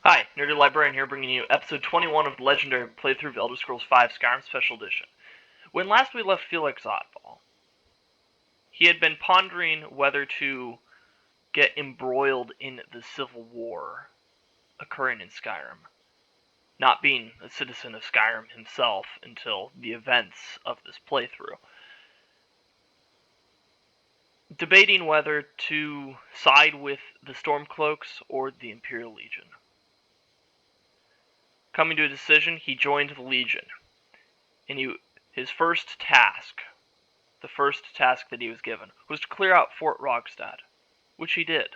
Hi, Nerdy Librarian here, bringing you episode 21 of the legendary playthrough of Elder Scrolls V Skyrim Special Edition. When last we left Felix Oddball, he had been pondering whether to get embroiled in the civil war occurring in Skyrim, not being a citizen of Skyrim himself until the events of this playthrough. Debating whether to side with the Stormcloaks or the Imperial Legion. Coming to a decision, he joined the Legion, and his first task, the first task that he was given, was to clear out Fort Rogstad, which he did.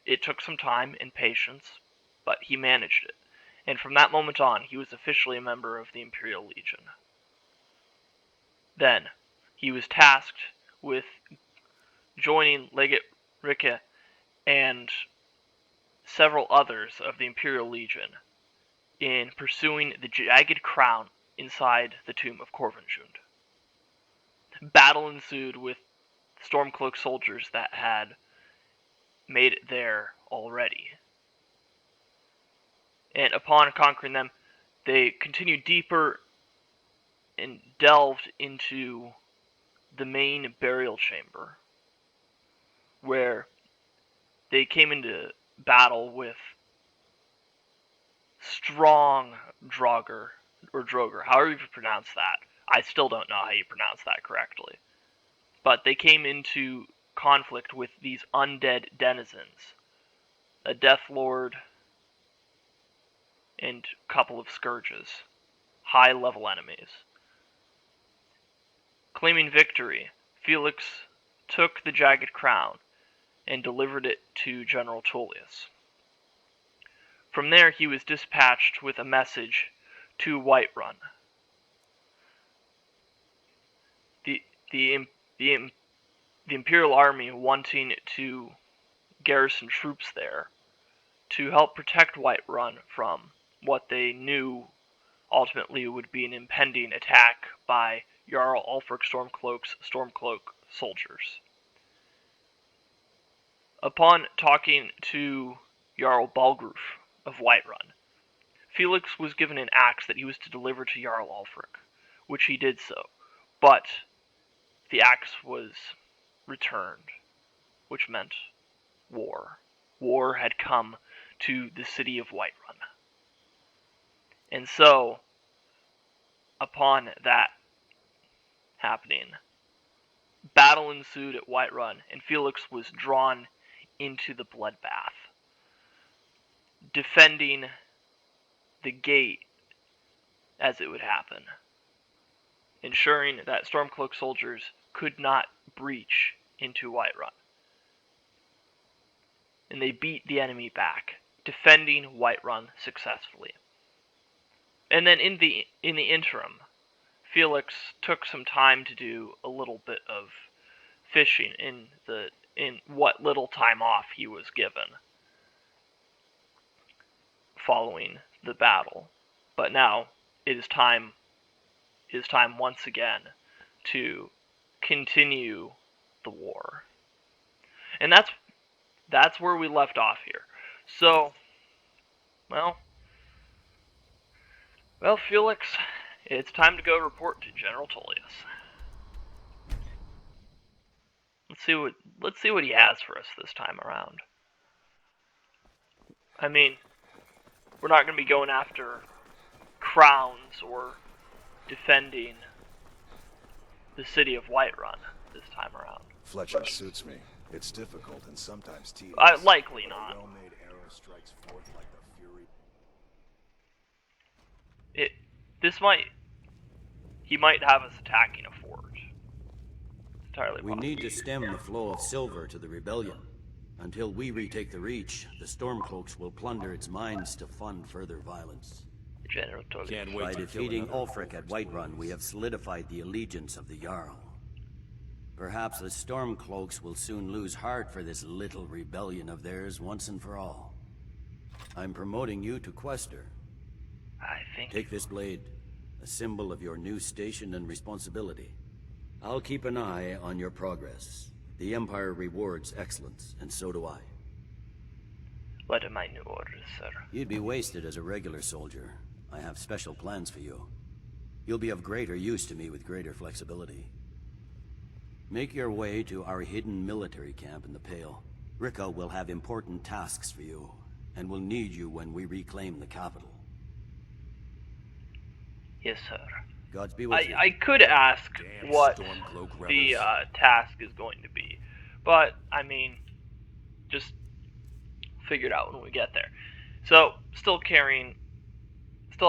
It took some time and patience, but he managed it, and from that moment on, he was officially a member of the Imperial Legion. Then, he was tasked with joining Legate Ricke and several others of the Imperial Legion in pursuing the Jagged Crown inside the tomb of Corvinjund. Battle ensued with Stormcloak soldiers that had made it there already. And upon conquering them, they continued deeper and delved into the main burial chamber, where they came into battle with strong Draugr, or Droger, however you pronounce that. I still don't know how you pronounce that correctly. But they came into conflict with these undead denizens, a Death Lord, and a couple of Scourges, high-level enemies. Claiming victory, Felix took the Jagged Crown and delivered it to General Tullius. From there, he was dispatched with a message to Whiterun. The Imperial Army wanting to garrison troops there to help protect Whiterun from what they knew ultimately would be an impending attack by Jarl Ulfric Stormcloak's Stormcloak soldiers. Upon talking to Jarl Balgruf of Whiterun, Felix was given an axe that he was to deliver to Jarl Ulfric, which he did so, but the axe was returned, which meant war. War had come to the city of Whiterun. And so, upon that happening, battle ensued at Whiterun, and Felix was drawn into the bloodbath, defending the gate as it would happen, ensuring that Stormcloak soldiers could not breach into Whiterun. And they beat the enemy back, defending Whiterun successfully. And then in the interim, Felix took some time to do a little bit of fishing in what little time off he was given following the battle. But now it is time once again to continue the war. And that's where we left off here. So, well, Felix, it's time to go report to General Tullius. Let's see what he has for us this time around. I mean, we're not going to be going after crowns or defending the city of Whiterun this time around. Fletcher suits me. It's difficult and sometimes tedious. Likely not. Well-made arrow strikes forth like the fury. He might have us attacking a fort. It's entirely possible. We need to stem the flow of silver to the rebellion. Until we retake the Reach, the Stormcloaks will plunder its mines to fund further violence. General Tullius. Can't wait By to defeating kill another Ulfric at Whiterun, we have solidified the allegiance of the Jarl. Perhaps the Stormcloaks will soon lose heart for this little rebellion of theirs once and for all. I'm promoting you to Quester. I think. Take this blade, a symbol of your new station and responsibility. I'll keep an eye on your progress. The Empire rewards excellence, and so do I. What are my new orders, sir? You'd be wasted as a regular soldier. I have special plans for you. You'll be of greater use to me with greater flexibility. Make your way to our hidden military camp in the Pale. Ricca will have important tasks for you, and will need you when we reclaim the capital. Yes, sir. Gods be with you. I could ask Damn what Stormcloak the rebels. task is going to be, but I mean, just figure it out when we get there. So, still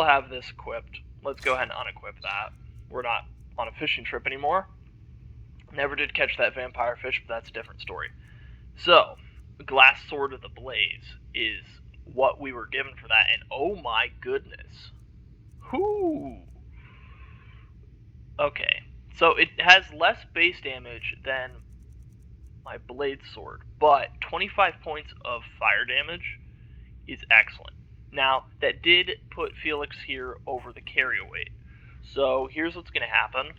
have this equipped. Let's go ahead and unequip that. We're not on a fishing trip anymore. Never did catch that vampire fish, but that's a different story. So, the Glass Sword of the Blaze is what we were given for that, and oh my goodness. Whoo! Okay, so it has less base damage than my blade sword, but 25 points of fire damage is excellent. Now, that did put Felix here over the carry weight. So here's what's going to happen.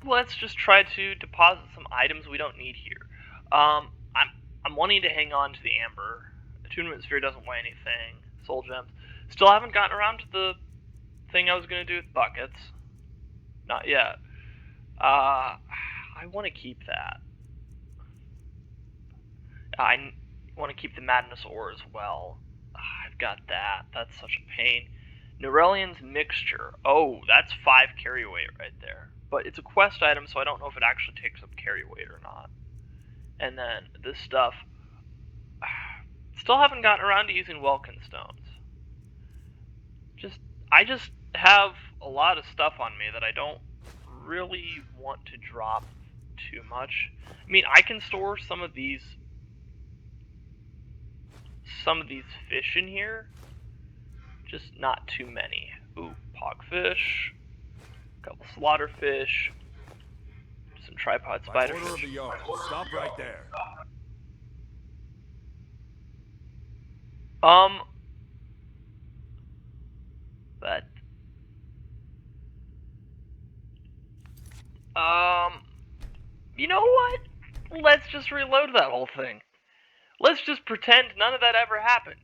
Let's just try to deposit some items we don't need here. I'm wanting to hang on to the Amber. Attunement Sphere doesn't weigh anything. Soul Gems. Still haven't gotten around to the thing I was going to do with buckets. Not yet. I want to keep that. I want to keep the Madness Ore as well. I've got that. That's such a pain. Norellian's Mixture. Oh, that's 5 carry weight right there. But it's a quest item, so I don't know if it actually takes up carry weight or not. And then this stuff. Still haven't gotten around to using Welkin Stones. I just have a lot of stuff on me that I don't really want to drop too much. I mean, I can store some of these fish in here, just not too many. Ooh, pogfish, a couple slaughterfish, some tripod By order of spiderfish. the Jarl. Stop right there. But you know what? Let's just reload that whole thing. Let's just pretend none of that ever happened.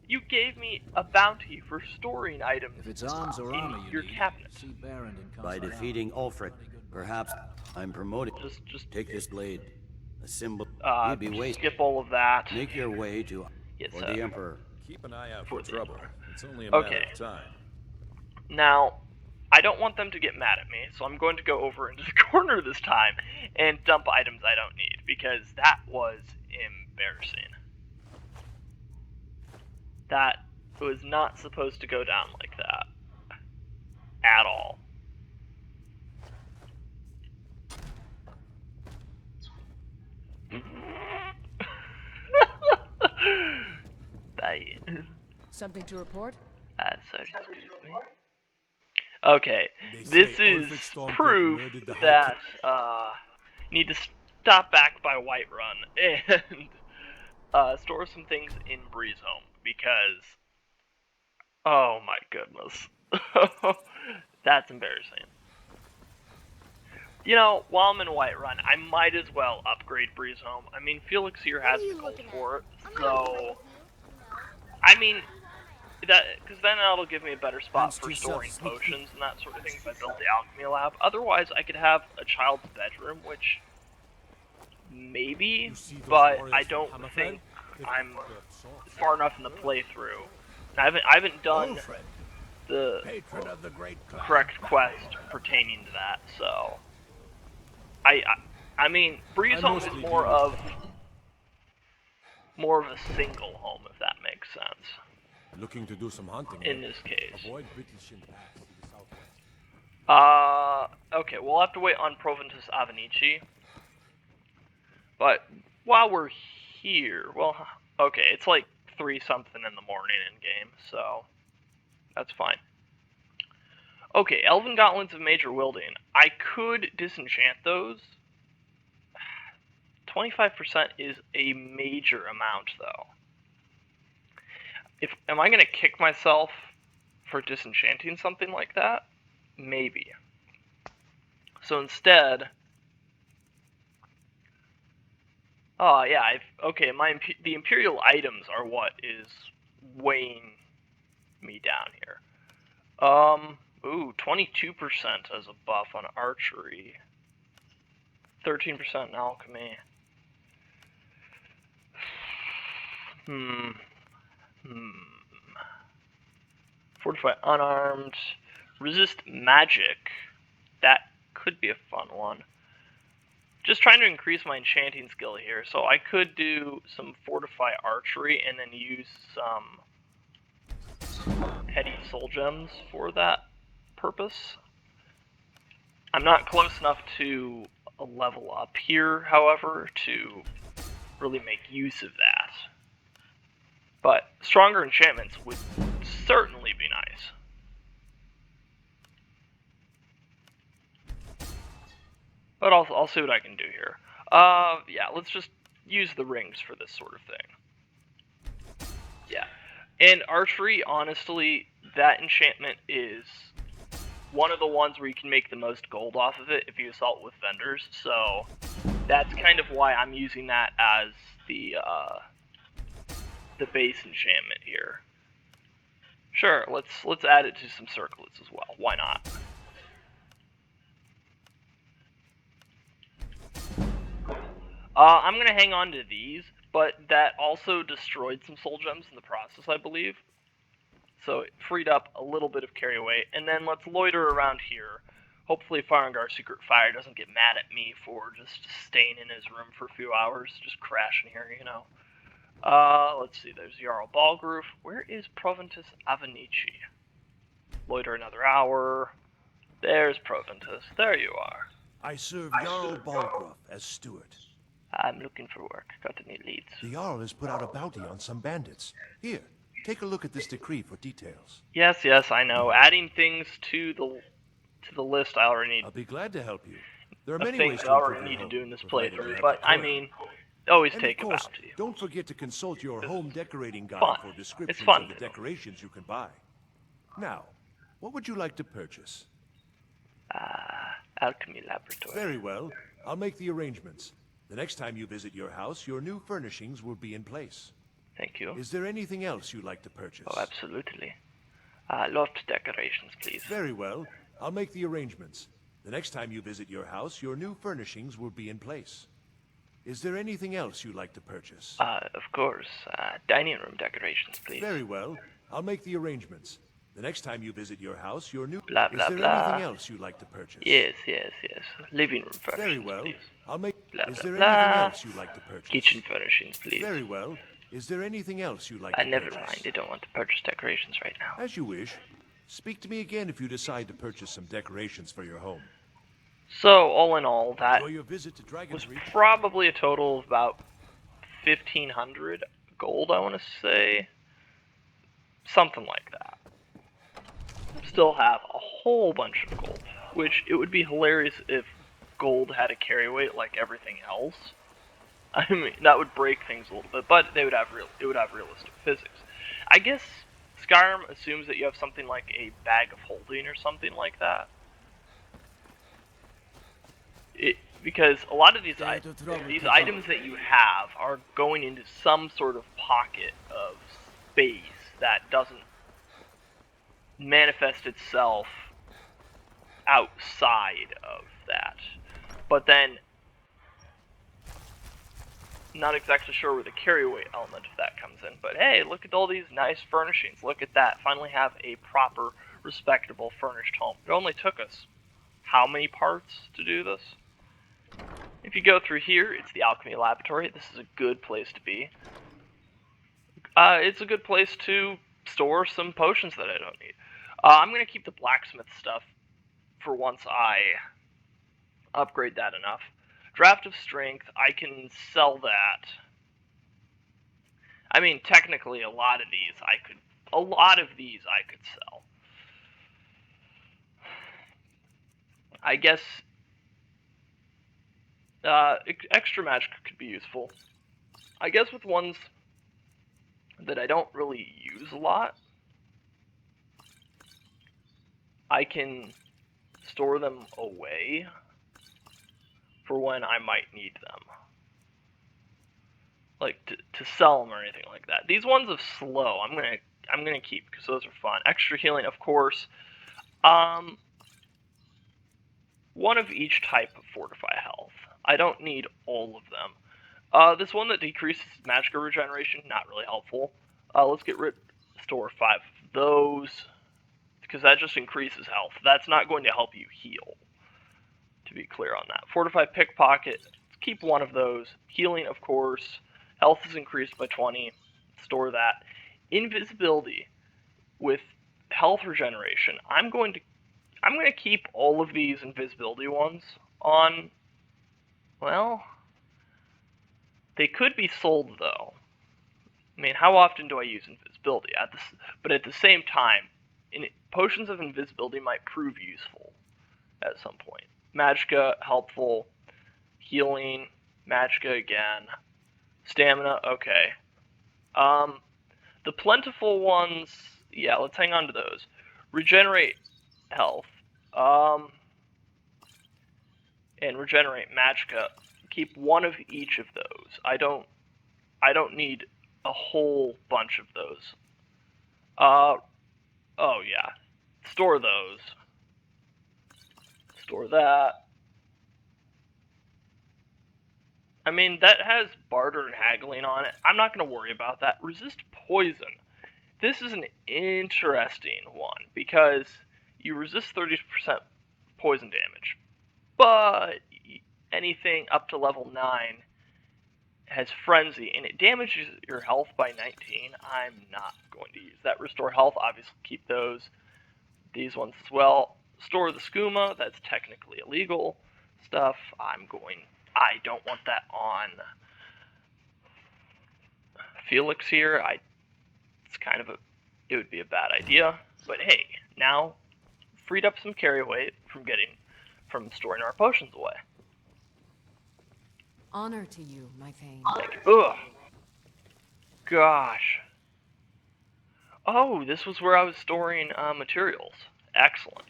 You gave me a bounty for storing items If it's arms or armor in you your need, cabinet. see Barrendon comes By around. defeating Ulfric, perhaps I'm promoted. Just Take this blade. A symbol. You'd be just wasted. skip all of that. Make your way to Yes, for sir. the Emperor. Keep an eye out For for the trouble. Emperor. It's only a matter Okay. of time. Now, I don't want them to get mad at me, so I'm going to go over into the corner this time and dump items I don't need, because that was embarrassing. That was not supposed to go down like that. At all. Bye. Something to report? Sorry, excuse me. Okay, this is proof that you need to stop back by Whiterun and store some things in Breezehome, because oh my goodness, that's embarrassing. You know, while I'm in Whiterun, I might as well upgrade Breezehome. I mean, Felix here has the gold for it, so I mean. Because then that'll give me a better spot for storing potions and that sort of thing if I build the Alchemy Lab. Otherwise, I could have a child's bedroom, which maybe, but I don't think I'm far enough in the playthrough. I haven't done the Patron of the great cloud. correct quest pertaining to that, so I mean, Breezehome is more of a single home, if that makes sense. Looking to do some hunting. In this case. Avoid British impacts to the southwest. Okay, we'll have to wait on Proventus Avenici. But while we're here, well, okay, it's like 3-something in the morning in game, so that's fine. Okay, Elven Gauntlets of Major Wielding. I could disenchant those. 25% is a major amount, though. Am I gonna kick myself for disenchanting something like that? Maybe. So instead, Oh yeah, okay. The Imperial items are what is weighing me down here. Ooh, 22% as a buff on archery. 13% in alchemy. Fortify unarmed. Resist magic. That could be a fun one. Just trying to increase my enchanting skill here. So I could do some fortify archery and then use some heady soul gems for that purpose. I'm not close enough to a level up here, however, to really make use of that. But stronger enchantments would certainly be nice. But I'll see what I can do here. Yeah, let's just use the rings for this sort of thing. Yeah. And archery, honestly, that enchantment is one of the ones where you can make the most gold off of it if you assault with vendors. So that's kind of why I'm using that as the base enchantment here. Sure, let's add it to some circlets as well. Why not? I'm gonna hang on to these, but that also destroyed some soul gems in the process, I believe. So it freed up a little bit of carry weight, and then let's loiter around here. Hopefully Farengar's Secret Fire doesn't get mad at me for just staying in his room for a few hours, just crashing here, you know. Let's see, there's Jarl Balgruf. Where is Proventus Avenici? Loiter another hour. There's Proventus. There you are. I serve Jarl Balgruf as steward. I'm looking for work. Got any leads? The Jarl has put out a bounty on some bandits. Here, take a look at this decree for details. Yes, I know. Adding things to the list I already need. I'll be glad to help you. There are Of many things ways I to already improve need to your do home, in this provided you playthrough, have but the I coin. mean, always And take of a course, bounty. don't forget to consult your home decorating guide fun. for It's descriptions fun of the to. decorations you can buy. Now, what would you like to purchase? Alchemy Laboratory. Very well. I'll make the arrangements. The next time you visit your house, your new furnishings will be in place. Thank you. Is there anything else you'd like to purchase? Oh, absolutely. Loft decorations, please. Very well. I'll make the arrangements. The next time you visit your house, your new furnishings will be in place. Is there anything else you'd like to purchase? Of course. Dining room decorations, please. Very well. I'll make the arrangements. The next time you visit your house, your new... Blah, blah, Is there blah. anything else you'd like to purchase? Yes. Living room furnishings, Very well. please. I'll make... Blah, Is blah, there blah. anything else you'd like to purchase? Kitchen furnishings, please. Very well. Is there anything else you'd like to Never purchase? mind. I don't want to purchase decorations right now. As you wish. Speak to me again if you decide to purchase some decorations for your home. So, all in all, that Enjoy your visit to was Dragon's Reach. probably a total of about 1,500 gold, I want to say. Something like that. Still have a whole bunch of gold, which it would be hilarious if gold had a carry weight like everything else. I mean, that would break things a little bit, but it would have realistic physics. I guess Skyrim assumes that you have something like a bag of holding or something like that. Because a lot of these items that you have are going into some sort of pocket of space that doesn't manifest itself outside of that. But then, not exactly sure where the carry weight element of that comes in. But hey, look at all these nice furnishings. Look at that. Finally have a proper, respectable furnished home. It only took us how many parts to do this? If you go through here, it's the Alchemy Laboratory. This is a good place to be. It's a good place to store some potions that I don't need. I'm going to keep the blacksmith stuff for once I upgrade that enough. Draft of Strength, I can sell that. I mean, technically, a lot of these I could sell. I guess extra magic could be useful. I guess with ones that I don't really use a lot, I can store them away for when I might need them. like to sell them or anything like that. These ones of slow, I'm gonna keep because those are fun. Extra healing, of course. One of each type of fortify health. I don't need all of them. This one that decreases magic regeneration, not really helpful. Let's restore 5 of those, because that just increases health. That's not going to help you heal, to be clear on that. Fortify pickpocket, keep 1 of those. Healing, of course. Health is increased by 20. Store that. Invisibility with health regeneration. I'm going to keep all of these invisibility ones on. Well, they could be sold though. I mean, how often do I use invisibility? But at the same time, potions of invisibility might prove useful at some point. Magicka, helpful. Healing, Magicka again. Stamina, okay. The plentiful ones, yeah, let's hang on to those. Regenerate health. And regenerate Magicka. Keep 1 of each of those. I don't need a whole bunch of those. Oh yeah. Store those. Store that. I mean, that has barter and haggling on it. I'm not going to worry about that. Resist poison. This is an interesting one, because you resist 30% poison damage. But anything up to level 9 has Frenzy, and it damages your health by 19. I'm not going to use that. Restore health, obviously keep those. These ones as well. Store the skooma, that's technically illegal stuff. I don't want that on Felix here. It would be a bad idea. But hey, now freed up some carry weight from storing our potions away. Honor to you, my Thane. Thank you. Ugh. Gosh. Oh, this was where I was storing materials. Excellent.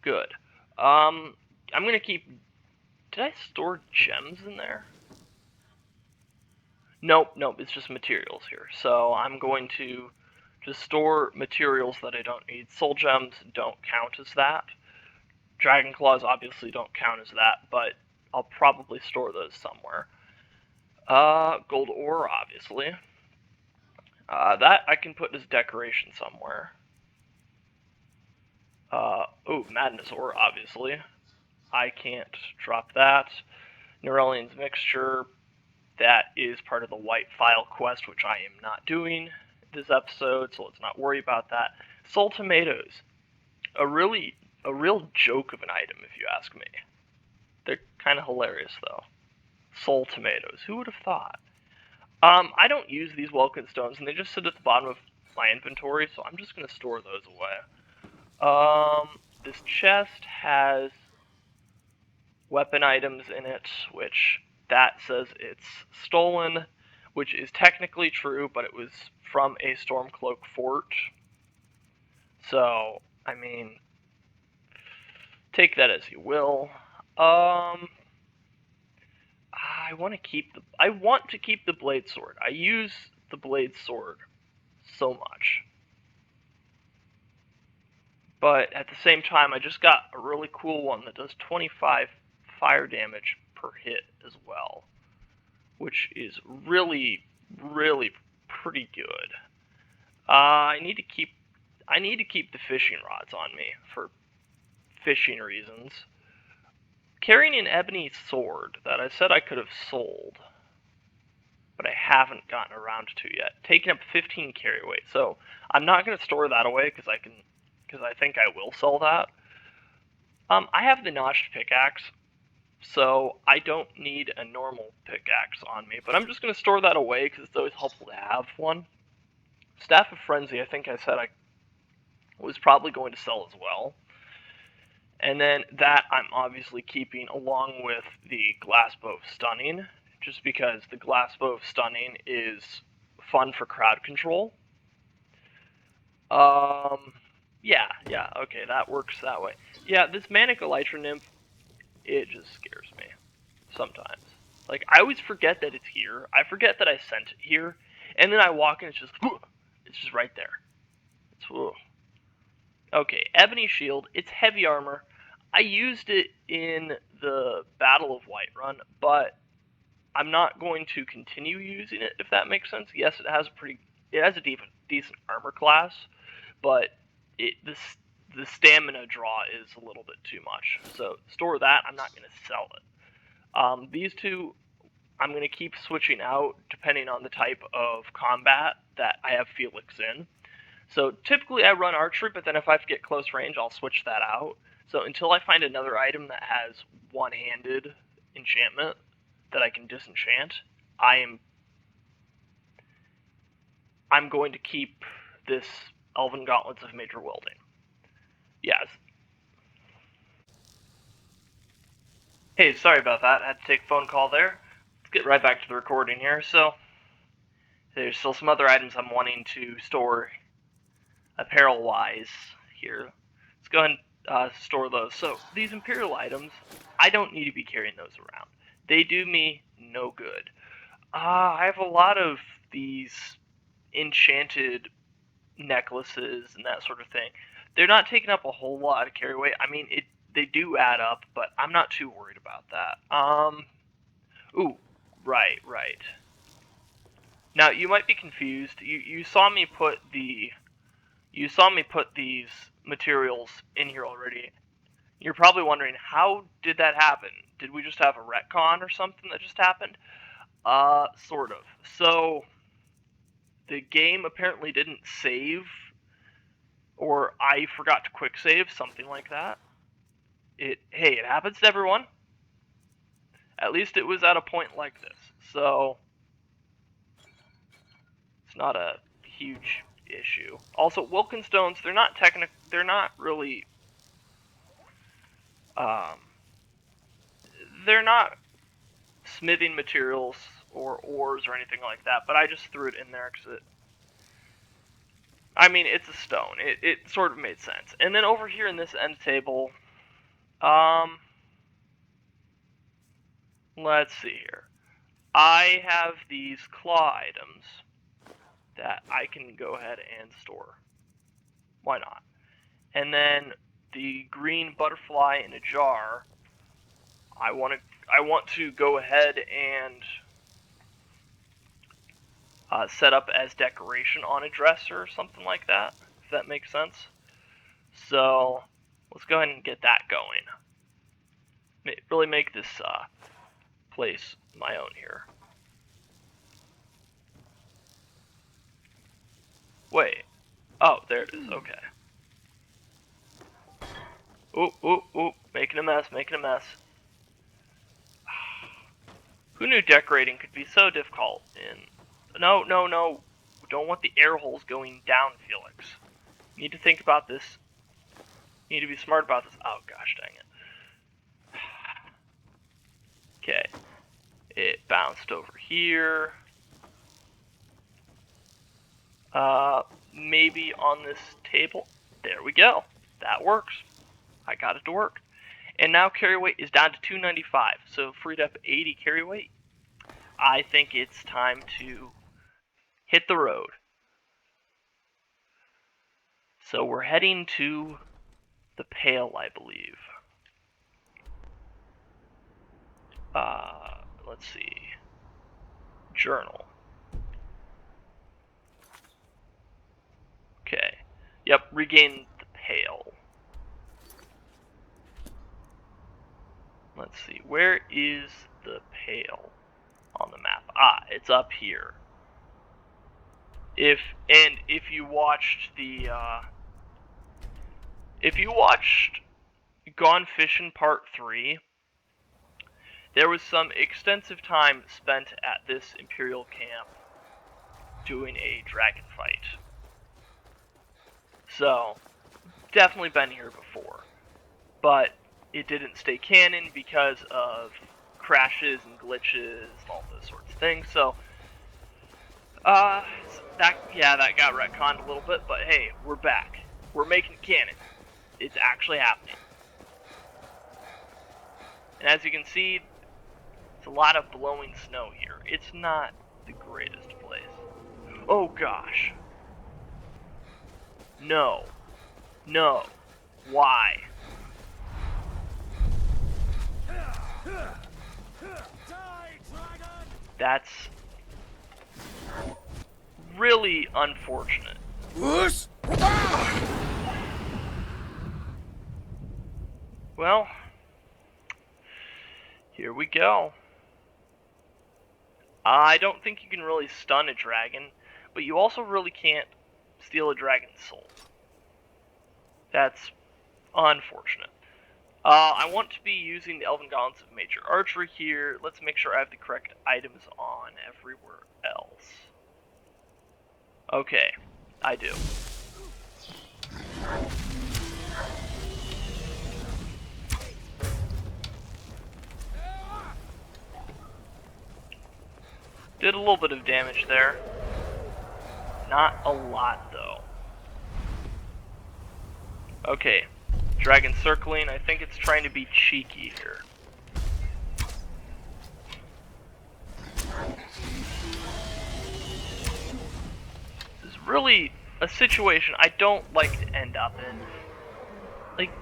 Good. I'm gonna keep. Did I store gems in there? Nope, it's just materials here. So I'm going to just store materials that I don't need. Soul gems don't count as that. Dragon claws obviously don't count as that, but I'll probably store those somewhere. Gold ore, obviously. That I can put as decoration somewhere. Madness ore, obviously. I can't drop that. Neuralian's mixture, that is part of the white file quest, which I am not doing this episode, so let's not worry about that. Soul tomatoes, a real joke of an item, if you ask me. They're kind of hilarious, though. Soul tomatoes, who would have thought? I don't use these Welkin stones, and they just sit at the bottom of my inventory, so I'm just going to store those away. This chest has weapon items in it, which that says it's stolen, which is technically true, but it was from a Stormcloak fort. So, I mean, take that as you will. I want to keep the blade sword. I use the blade sword so much. But at the same time, I just got a really cool one that does 25 fire damage per hit as well, which is really, really pretty good. I need to keep the fishing rods on me for fishing reasons. Carrying an ebony sword that I said I could have sold, but I haven't gotten around to yet, taking up 15 carry weight. So I'm not going to store that away because I think I will sell that. I have the notched pickaxe, so I don't need a normal pickaxe on me, but I'm just going to store that away because it's always helpful to have one. Staff of Frenzy, I think I said I was probably going to sell as well. And then that I'm obviously keeping along with the Glassbow of Stunning, just because the Glassbow of Stunning is fun for crowd control. Yeah, okay, that works that way. Yeah, this Manic Elytra Nymph, it just scares me sometimes. Like, I always forget that it's here. I forget that I sent it here. And then I walk and it's just right there. It's, okay, Ebony Shield. It's heavy armor. I used it in the Battle of Whiterun, but I'm not going to continue using it, if that makes sense. Yes, it has a decent armor class, but the stamina draw is a little bit too much. So store that. I'm not going to sell it. These two, I'm going to keep switching out depending on the type of combat that I have Felix in. So typically I run archery, but then if I have to get close range, I'll switch that out. So until I find another item that has one-handed enchantment that I can disenchant, I'm going to keep this Elven Gauntlets of Major Wielding. Yes. Hey, sorry about that. I had to take a phone call there. Let's get right back to the recording here. So, there's still some other items I'm wanting to store apparel-wise here. Let's go ahead and store those. So, these Imperial items, I don't need to be carrying those around. They do me no good. I have a lot of these enchanted necklaces and that sort of thing. They're not taking up a whole lot of carry weight. I mean, they do add up, but I'm not too worried about that. Ooh, right. Now you might be confused. You saw me put these materials in here already. You're probably wondering, how did that happen? Did we just have a retcon or something that just happened? Sort of. So the game apparently didn't save, or I forgot to quick save, something like that. Hey, it happens to everyone. At least it was at a point like this. So it's not a huge issue. Also, Wilkenstones, they're not really they're not smithing materials or ores or anything like that, but I just threw it in there because it's a stone. It sort of made sense. And then over here in this end table, let's see here. I have these claw items that I can go ahead and store. Why not? And then the green butterfly in a jar, I want to go ahead and set up as decoration on a dresser or something like that, if that makes sense. So let's go ahead and get that going. Really make this place my own here. Wait. Oh, there it is. Okay. Ooh. Making a mess. Who knew decorating could be so difficult in... No. We don't want the air holes going down, Felix. You need to think about this. You need to be smart about this. Oh, gosh dang it. Okay. It bounced over here. Maybe on this table. There we go. That works. I got it to work. And now carry weight is down to 295, so freed up 80 carry weight. I think it's time to hit the road. So we're heading to the Pale, I believe. Let's see. Journal. Okay. Yep, regain the Pale. Let's see, where is the Pale on the map? Ah, it's up here. If you watched Gone Fishing Part 3, there was some extensive time spent at this Imperial camp doing a dragon fight. So, definitely been here before. But it didn't stay canon because of crashes and glitches and all those sorts of things. So, that got retconned a little bit, but hey, we're back. We're making it canon. It's actually happening. And as you can see, It's a lot of blowing snow here. It's not the greatest place. Oh gosh. No. No. Why? That's really unfortunate. Well, here we go. I don't think you can really stun a dragon, but you also really can't steal a dragon's soul. That's unfortunate. I want to be using the Elven Gauntlets of Major Archery here. Let's make sure I have the correct items on everywhere else. Okay, I do. Did a little bit of damage there. Not a lot, though. Okay. Dragon circling. I think it's trying to be cheeky here. This is really a situation I don't like to end up in. Like,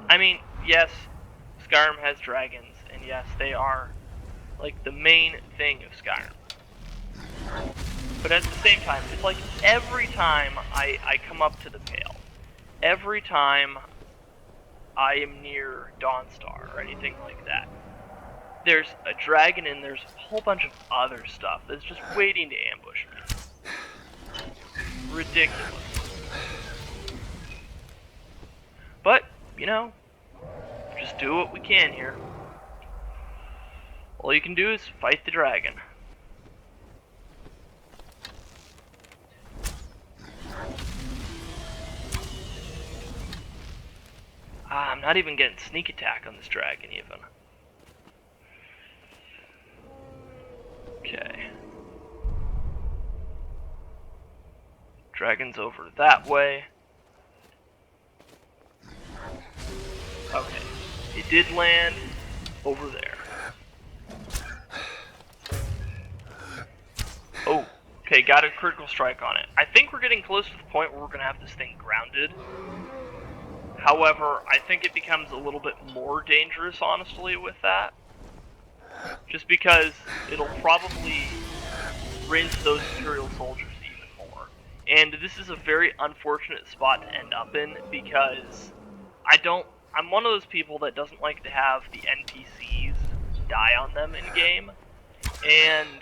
I mean, yes, Skyrim has dragons, and yes, they are like the main thing of Skyrim. But at the same time, it's like every time I come up to the Pale, every time I am near Dawnstar or anything like that, there's a dragon and there's a whole bunch of other stuff that's just waiting to ambush me. Ridiculous. But, you know, just do what we can here. All you can do is fight the dragon. I'm not even getting sneak attack on this dragon even. Okay. Dragon's over that way. Okay. It did land over there. Oh, okay, got a critical strike on it. I think we're getting close to the point where we're going to have this thing grounded. However, I think it becomes a little bit more dangerous, honestly, with that. Just because it'll probably rinse those Imperial soldiers even more. And this is a very unfortunate spot to end up in, because I'm one of those people that doesn't like to have the NPCs die on them in game. And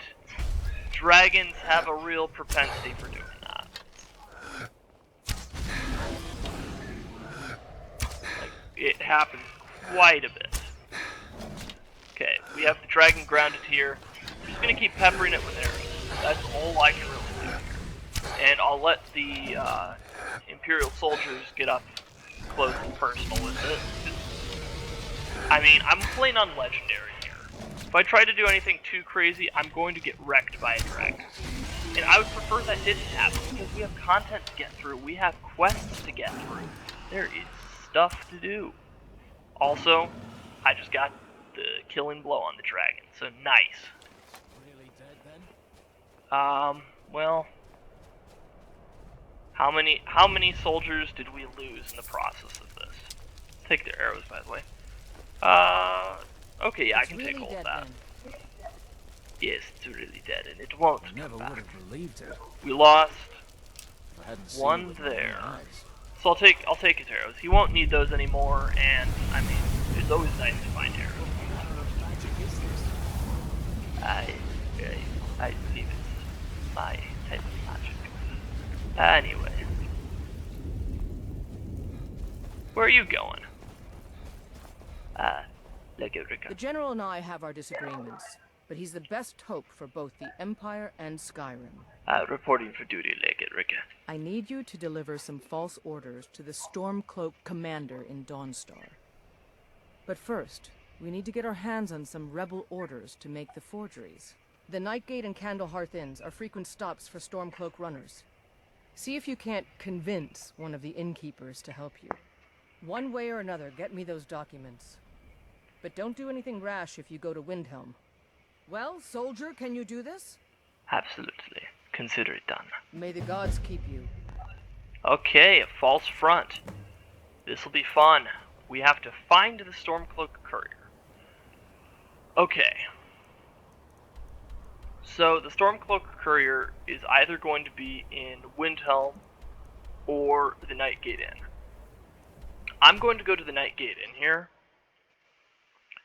dragons have a real propensity for doing that. Like, it happens quite a bit. Okay, we have the dragon grounded here. I'm just gonna keep peppering it with arrows. That's all I can really do here. And I'll let the Imperial soldiers get up close and personal with it. I mean, I'm playing on Legendary here. If I try to do anything too crazy, I'm going to get wrecked by a dragon. And I would prefer that didn't happen, because we have content to get through, we have quests to get through. There is stuff to do. Also, I just got the killing blow on the dragon, so nice. Really dead then? Well, how many soldiers did we lose in the process of this? Take their arrows, by the way. Okay, yeah, I can take all of that. Yes, it's really dead, and it won't come Never back. would have believed it. We lost I hadn't seen it one with my own there. eyes. So I'll take his arrows. He won't need those anymore, and I mean, it's always nice to find arrows. I believe it's my type of magic. Anyway. Where are you going? The General and I have our disagreements, but he's the best hope for both the Empire and Skyrim. Reporting for duty, Legerricka. I need you to deliver some false orders to the Stormcloak commander in Dawnstar. But first, we need to get our hands on some rebel orders to make the forgeries. The Nightgate and Candlehearth Inns are frequent stops for Stormcloak runners. See if you can't convince one of the innkeepers to help you. One way or another, get me those documents. But don't do anything rash if you go to Windhelm. Well, soldier, can you do this? Absolutely. Consider it done. May the gods keep you. Okay, a false front. This'll be fun. We have to find the Stormcloak courier. Okay. So the Stormcloak courier is either going to be in Windhelm or the Nightgate Inn. I'm going to go to the Nightgate Inn here,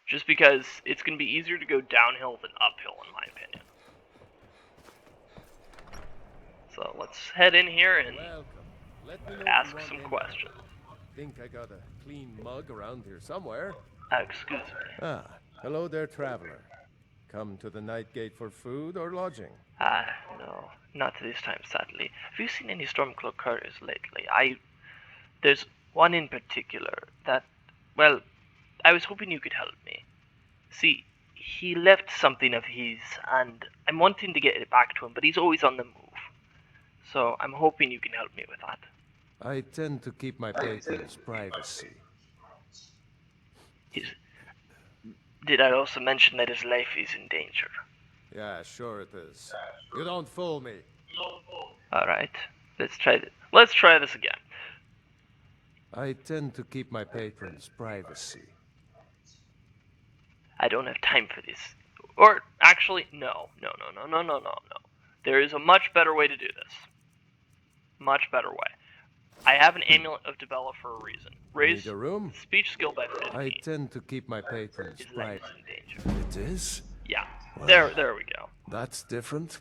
just because it's going to be easier to go downhill than uphill, in my opinion. So let's head in here and ask some questions. Think I got a clean mug around here somewhere. Excuse me. Ah, hello there, traveler. Come to the Nightgate for food or lodging? No, not this time, sadly. Have you seen any Stormcloak couriers lately? There's one in particular that, well, I was hoping you could help me. See, he left something of his, and I'm wanting to get it back to him, but he's always on the move. So I'm hoping you can help me with that. I tend to keep my patrons' privacy. Did I also mention that his life is in danger? Yeah, sure it is. You don't fool me. Alright, let's try this again. I tend to keep my patrons' privacy. I don't have time for this. Or, actually, no. There is a much better way to do this. Much better way. I have an amulet of Dibella for a reason. Raise Need a room? speech skill by 15. I tend to keep my patrons' His life privacy. is in danger. It is? Yeah, Wow. there we go. That's different.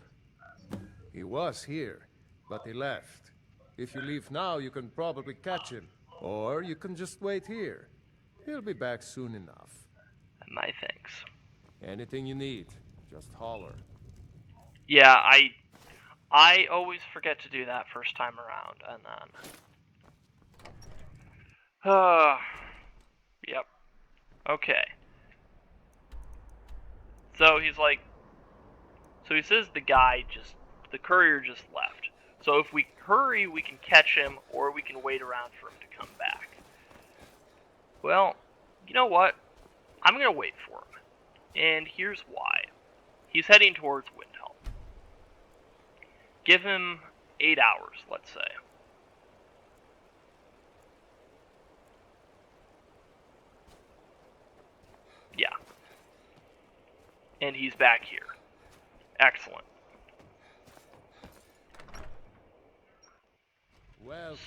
He was here, but he left. If you leave now, you can probably catch him. Or you can just wait here. He'll be back soon enough. My thanks. Anything you need, just holler. Yeah, I always forget to do that first time around, and then... yep. Okay. So he's like... So he says the courier just left. So if we hurry, we can catch him, or we can wait around for him to come back. Well, you know what? I'm gonna wait for him. And here's why. He's heading towards Windhelm. Give him 8 hours, let's say. Yeah. And he's back here. Excellent. Welcome.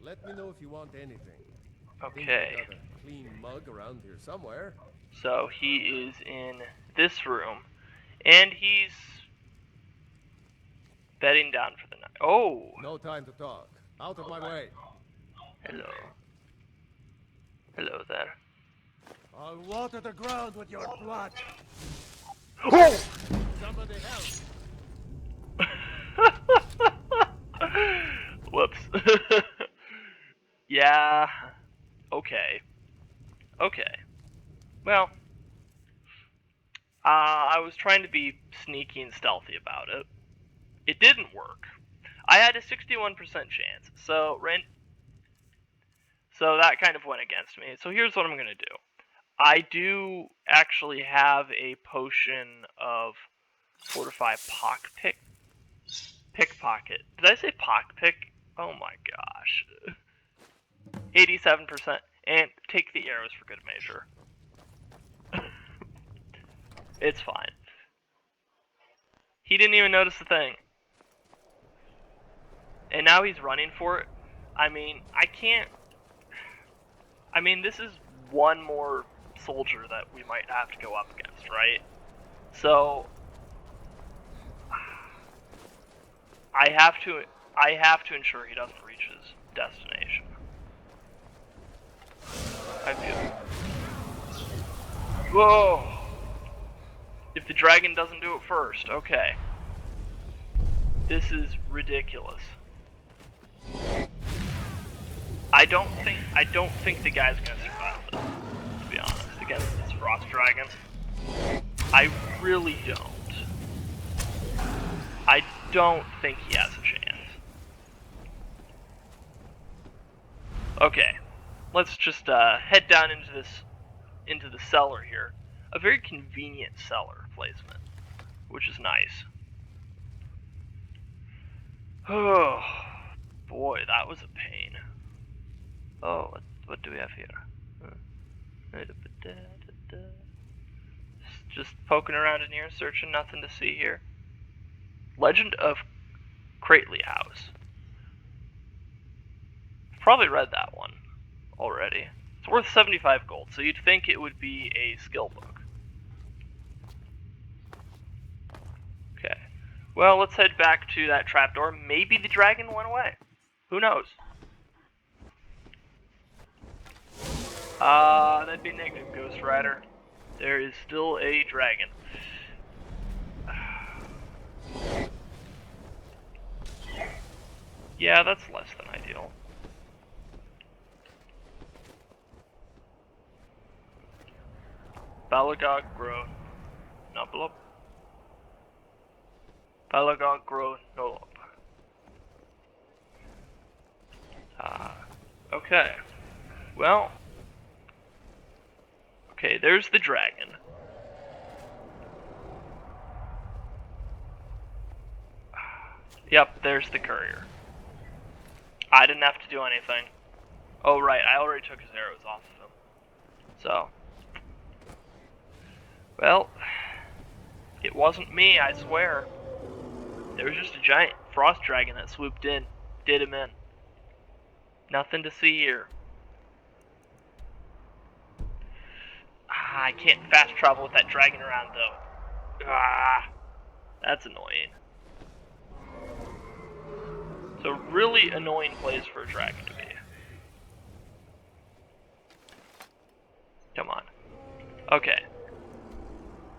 Let me know if you want anything. Okay. Think I got a clean mug around here somewhere. So he is in this room. And he's bedding down for the night. Oh! No time to talk. Out of my way. Hello. Hello there. I'll water the ground with your blood. Oh! Somebody help. Whoops. Yeah. Okay. Okay. Well. I was trying to be sneaky and stealthy about it. It didn't work. I had a 61% chance. So that kind of went against me. So here's what I'm going to do. I do actually have a potion of fortify pickpocket. Did I say pockpick? Oh my gosh. 87%. And take the arrows for good measure. It's fine. He didn't even notice the thing. And now he's running for it. I mean, I can't... I mean, this is one more soldier that we might have to go up against, right? So... I have to ensure he doesn't reach his destination. I feel... Whoa! If the dragon doesn't do it first, okay. This is ridiculous. I don't think the guy's gonna survive this, to be honest, against this frost dragon. I really don't. I don't think he has a chance. Okay, let's just head down into into the cellar here. A very convenient cellar placement, which is nice. Oh, boy, that was a pain. Oh, what do we have here? Just poking around in here, searching, nothing to see here. Legend of Crately House. Probably read that one already. It's worth 75 gold, so you'd think it would be a skill book. Okay. Well, let's head back to that trapdoor. Maybe the dragon went away. Who knows? That'd be negative, Ghost Rider. There is still a dragon. Yeah, that's less than ideal. Balagog Grow Nublup. Balagog Grow Nolop. Okay. Well. Okay, there's the dragon. Yep, there's the courier. I didn't have to do anything. Oh right, I already took his arrows off of him. So. Well, it wasn't me, I swear. There was just a giant frost dragon that swooped in, did him in. Nothing to see here. I can't fast travel with that dragon around though. That's annoying. It's a really annoying place for a dragon to be. Come on. Okay.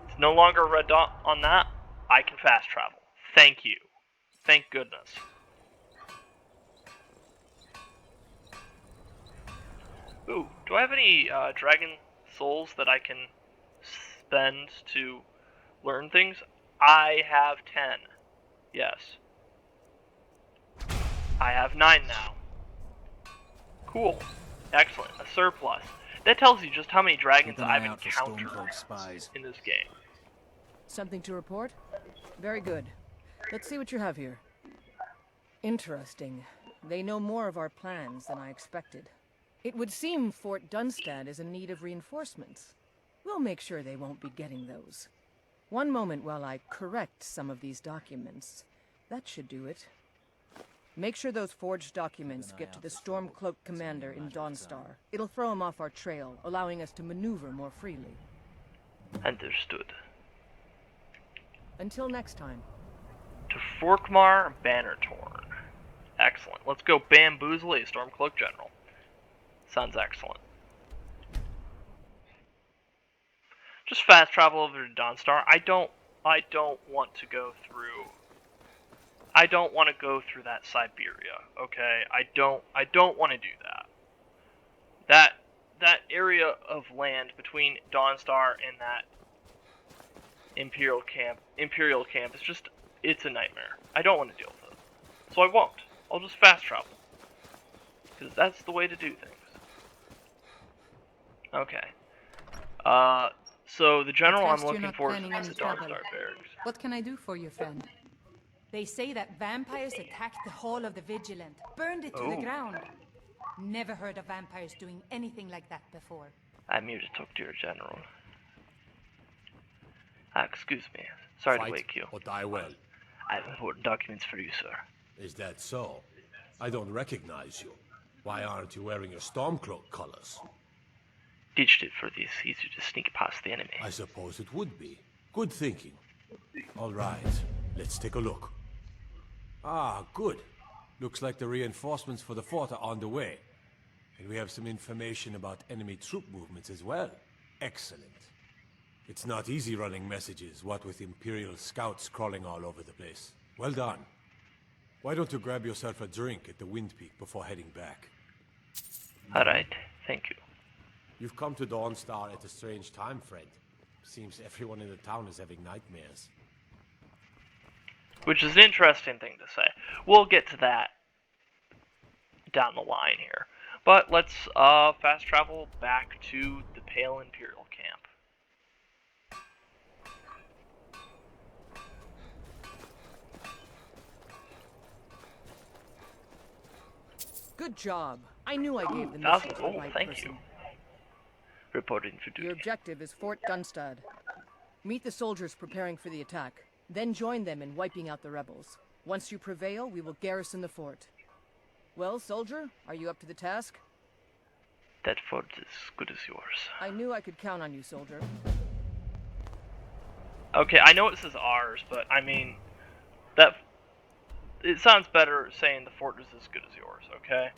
It's no longer a red dot on that. I can fast travel. Thank you. Thank goodness. Ooh, do I have any dragon souls that I can spend to learn things? I have 10. Yes. I have 9 now. Cool. Excellent. A surplus. That tells you just how many dragons I've encountered in this game. Something to report? Very good. Let's see what you have here. Interesting. They know more of our plans than I expected. It would seem Fort Dunstad is in need of reinforcements. We'll make sure they won't be getting those. One moment while I correct some of these documents. That should do it. Make sure those forged documents get to the Stormcloak commander in Dawnstar. It'll throw him off our trail, allowing us to maneuver more freely. Understood. Until next time. To Forkmar Bannertorn. Excellent. Let's go bamboozle a Stormcloak general. Sounds excellent. Just fast travel over to Dawnstar. I don't want to go through. I don't want to go through that Siberia. Okay, I don't want to do that. That area of land between Dawnstar and that Imperial camp is just, it's a nightmare. I don't want to deal with it. So I won't. I'll just fast travel. Because that's the way to do things. Okay. So the general I'm looking for is the Dawnstar barracks. What can I do for you, friend? They say that vampires attacked the Hall of the Vigilant, burned it to the ground. Never heard of vampires doing anything like that before. I'm here to talk to your general. Excuse me. Sorry to wake you. Or die well. I have important documents for you, sir. Is that so? I don't recognize you. Why aren't you wearing your Stormcloak colors? Ditched it for this. Easier to sneak past the enemy. I suppose it would be. Good thinking. All right, let's take a look. Ah, good. Looks like the reinforcements for the fort are on the way. And we have some information about enemy troop movements as well. Excellent. It's not easy running messages, what with Imperial scouts crawling all over the place. Well done. Why don't you grab yourself a drink at the Wind Peak before heading back? Alright, thank you. You've come to Dawnstar at a strange time, Fred. Seems everyone in the town is having nightmares. Which is an interesting thing to say. We'll get to that down the line here. But let's fast travel back to the Pale Imperial camp. Good job. I knew I gave the That was mission to the cool, right thank person. you. Reporting for Your duty. objective is Fort Dunstad. Meet the soldiers preparing for the attack, then join them in wiping out the rebels. Once you prevail, we will garrison the fort. Well, soldier, are you up to the task? That fort is as good as yours. I knew I could count on you, soldier. Okay, I know it says ours, but I mean, it sounds better saying the fort is as good as yours, okay?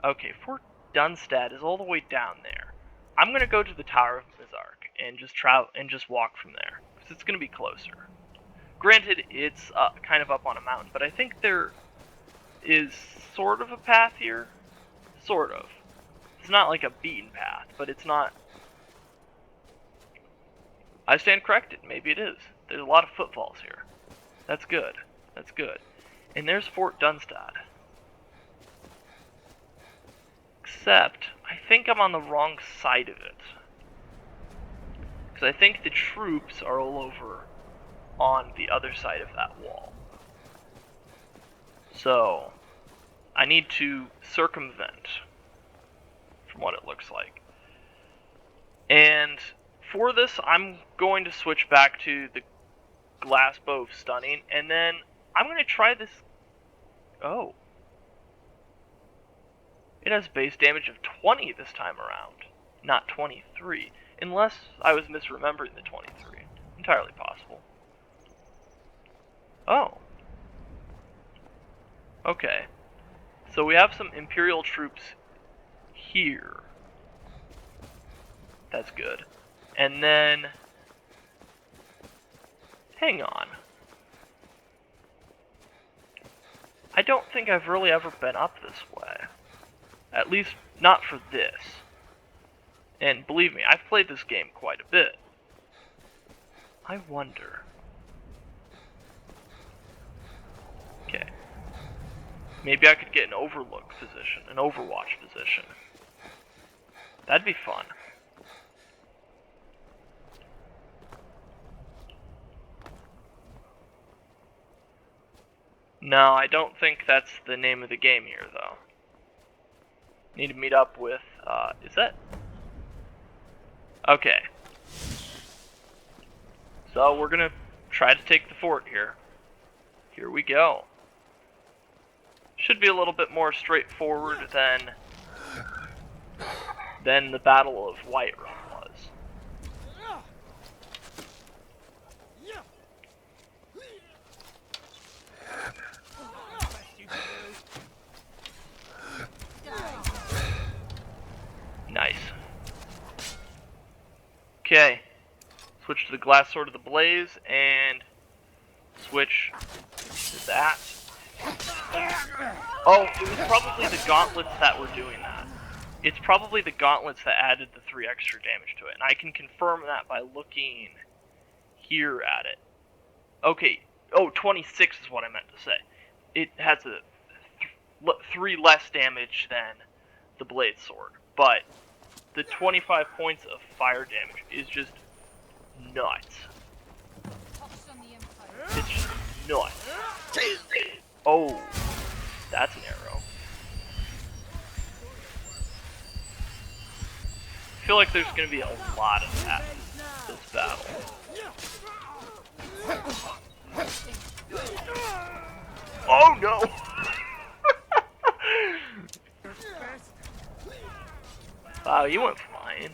Okay, Fort Dunstad is all the way down there. I'm gonna go to the Tower of Mizark and just travel and just walk from there, because it's gonna be closer. Granted, it's kind of up on a mountain, but I think there is sort of a path here. Sort of. It's not like a beaten path, but it's not... I stand corrected. Maybe it is. There's a lot of footfalls here. That's good. That's good. And there's Fort Dunstad. Except, I think I'm on the wrong side of it. Because I think the troops are all over on the other side of that wall. So, I need to circumvent, from what it looks like. And for this, I'm going to switch back to the glass bow of stunning, and then I'm going to try this. Oh. It has base damage of 20 this time around, not 23. Unless I was misremembering the 23. Entirely possible. Oh. Okay. So we have some Imperial troops here. That's good. And then... hang on. I don't think I've really ever been up this way. At least, not for this. And believe me, I've played this game quite a bit. I wonder... okay. Maybe I could get an overlook position, an overwatch position. That'd be fun. No, I don't think that's the name of the game here, though. Need to meet up with, is that? Okay. So, we're gonna try to take the fort here. Here we go. Should be a little bit more straightforward than the Battle of Whiterun was. Nice. Okay. Switch to the Glass Sword of the Blaze and switch to that. Oh, it was probably the gauntlets that were doing that. It's probably the gauntlets that added the 3 extra damage to it, and I can confirm that by looking here at it. Okay, oh, 26 is what I meant to say. It has a 3 less damage than the Blade Sword, but the 25 points of fire damage is just nuts. It's just nuts. Oh, that's an arrow. I feel like there's going to be a lot of that in this battle. Oh no! Wow, you went flying.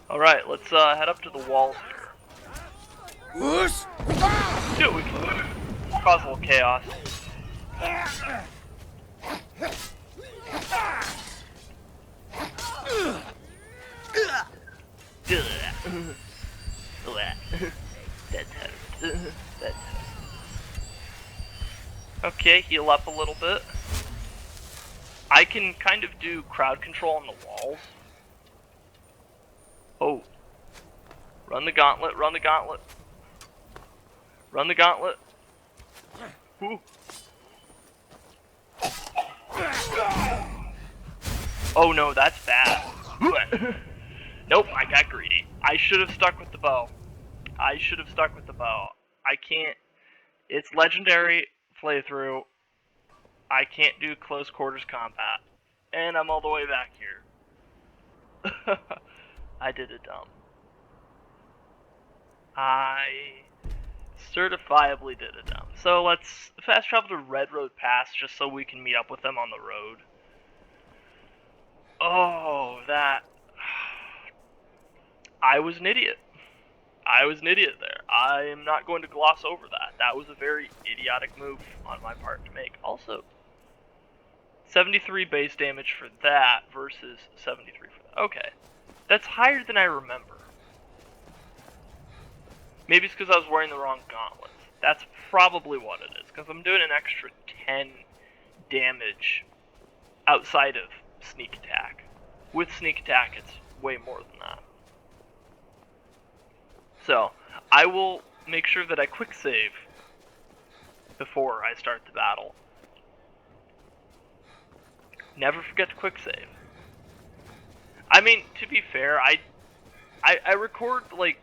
Alright, let's head up to the walls here. Dude, we can cause a little chaos. That hurt. That hurt. Okay, heal up a little bit. I can kind of do crowd control on the walls. Oh. Run the gauntlet, run the gauntlet. Run the gauntlet. Woo. Oh no, that's bad. Nope, I got greedy. I should have stuck with the bow. I can't. It's legendary playthrough. I can't do close quarters combat. And I'm all the way back here. I did it dumb. I certifiably did it dumb. So let's fast travel to Red Road Pass just so we can meet up with them on the road. Oh, that... I was an idiot. There. I am not going to gloss over that. That was a very idiotic move on my part to make. Also, 73 base damage for that versus 73 for that. Okay. That's higher than I remember. Maybe it's because I was wearing the wrong gauntlets. That's probably what it is, because I'm doing an extra 10 damage outside of sneak attack. With sneak attack, it's way more than that. So, I will make sure that I quick save before I start the battle. Never forget to quick save. I mean, to be fair, I record like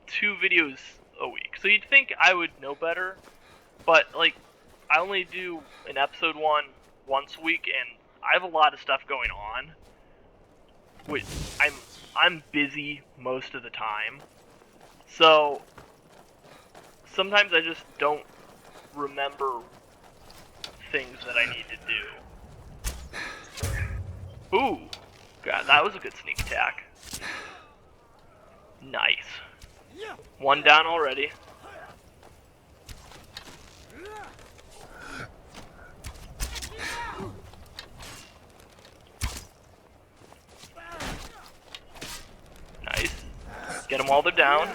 2 videos a week, so you'd think I would know better, but like I only do an episode one once a week, and I have a lot of stuff going on. Which I'm busy most of the time, so sometimes I just don't remember things that I need to do. Ooh, God, that was a good sneak attack. Nice. 1 down already. Nice. Get them while they're down.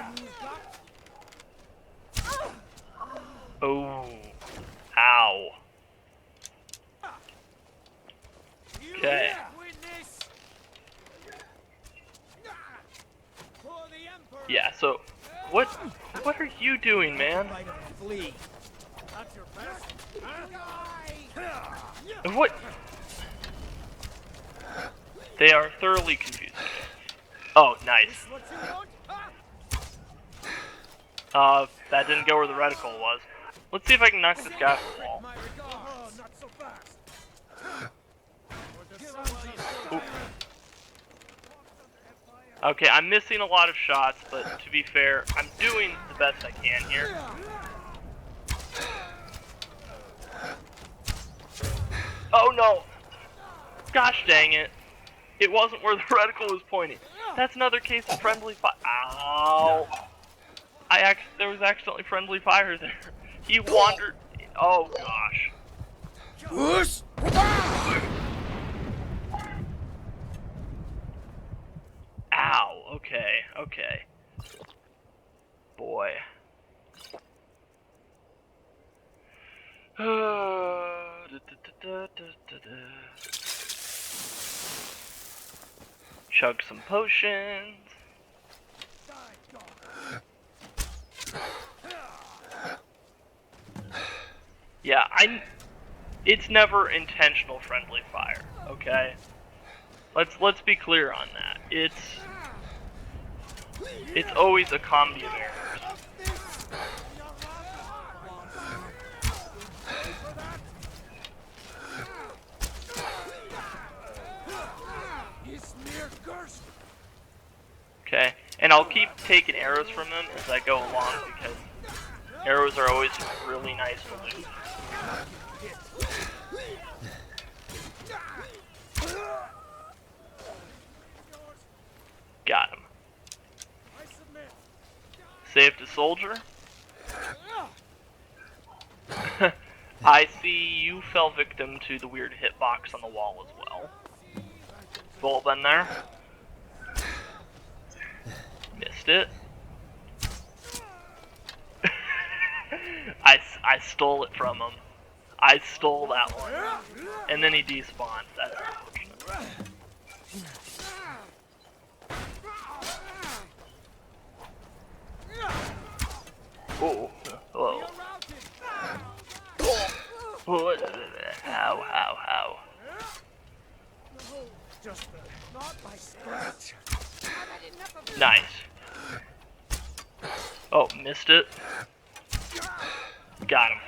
Oh. Ow. Okay. Yeah, so what are you doing, man? What? They are thoroughly confusing. Oh, nice. That didn't go where the reticle was. Let's see if I can knock this guy off the wall. Ooh. Okay, I'm missing a lot of shots, but to be fair, I'm doing the best I can here. Oh no! Gosh dang it. It wasn't where the reticle was pointing. That's another case of friendly fire. Ow! There was accidentally friendly fire there. He wandered. Oh gosh. Whoosh! Ow. Okay. Boy. Chug some potions. Yeah, it's never intentional friendly fire, okay? Let's be clear on that. It's always a comedy of errors. Okay, and I'll keep taking arrows from them as I go along because arrows are always really nice to loot. Got him. Saved a soldier. I see you fell victim to the weird hitbox on the wall as well. Bolt in there. Missed it. I stole it from him. I stole that one. And then he despawned. That's unfortunate. Oh. Whoa. How? Nice. Oh, missed it. Got him.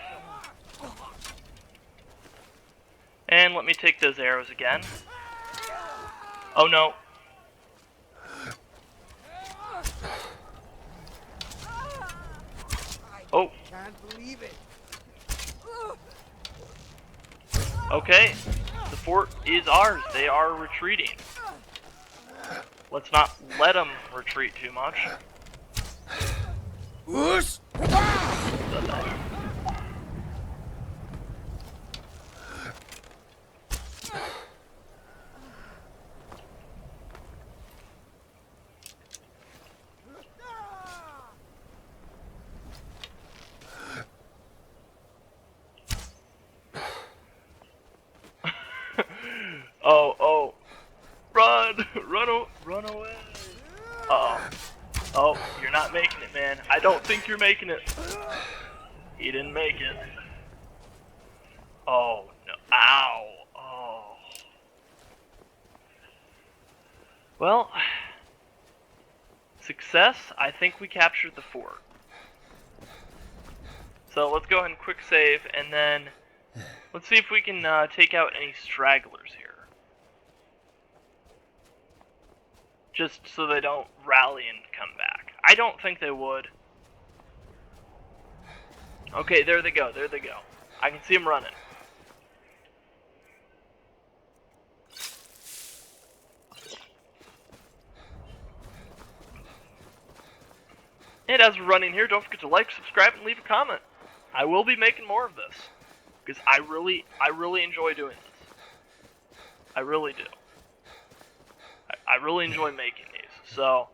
And let me take those arrows again. Oh no. Oh. Okay. The fort is ours. They are retreating. Let's not let them retreat too much. Oh, run away. Uh-oh. Oh, you're not making it, man. I don't think you're making it. He didn't make it. Oh, no. Ow. Oh. Well, success. I think we captured the fort. So let's go ahead and quick save, and then let's see if we can take out any stragglers here. Just so they don't rally and come back. I don't think they would. Okay, there they go, there they go. I can see them running. And as we're running here, don't forget to like, subscribe, and leave a comment. I will be making more of this. Because I really enjoy doing this. I really do. I really enjoy making these, so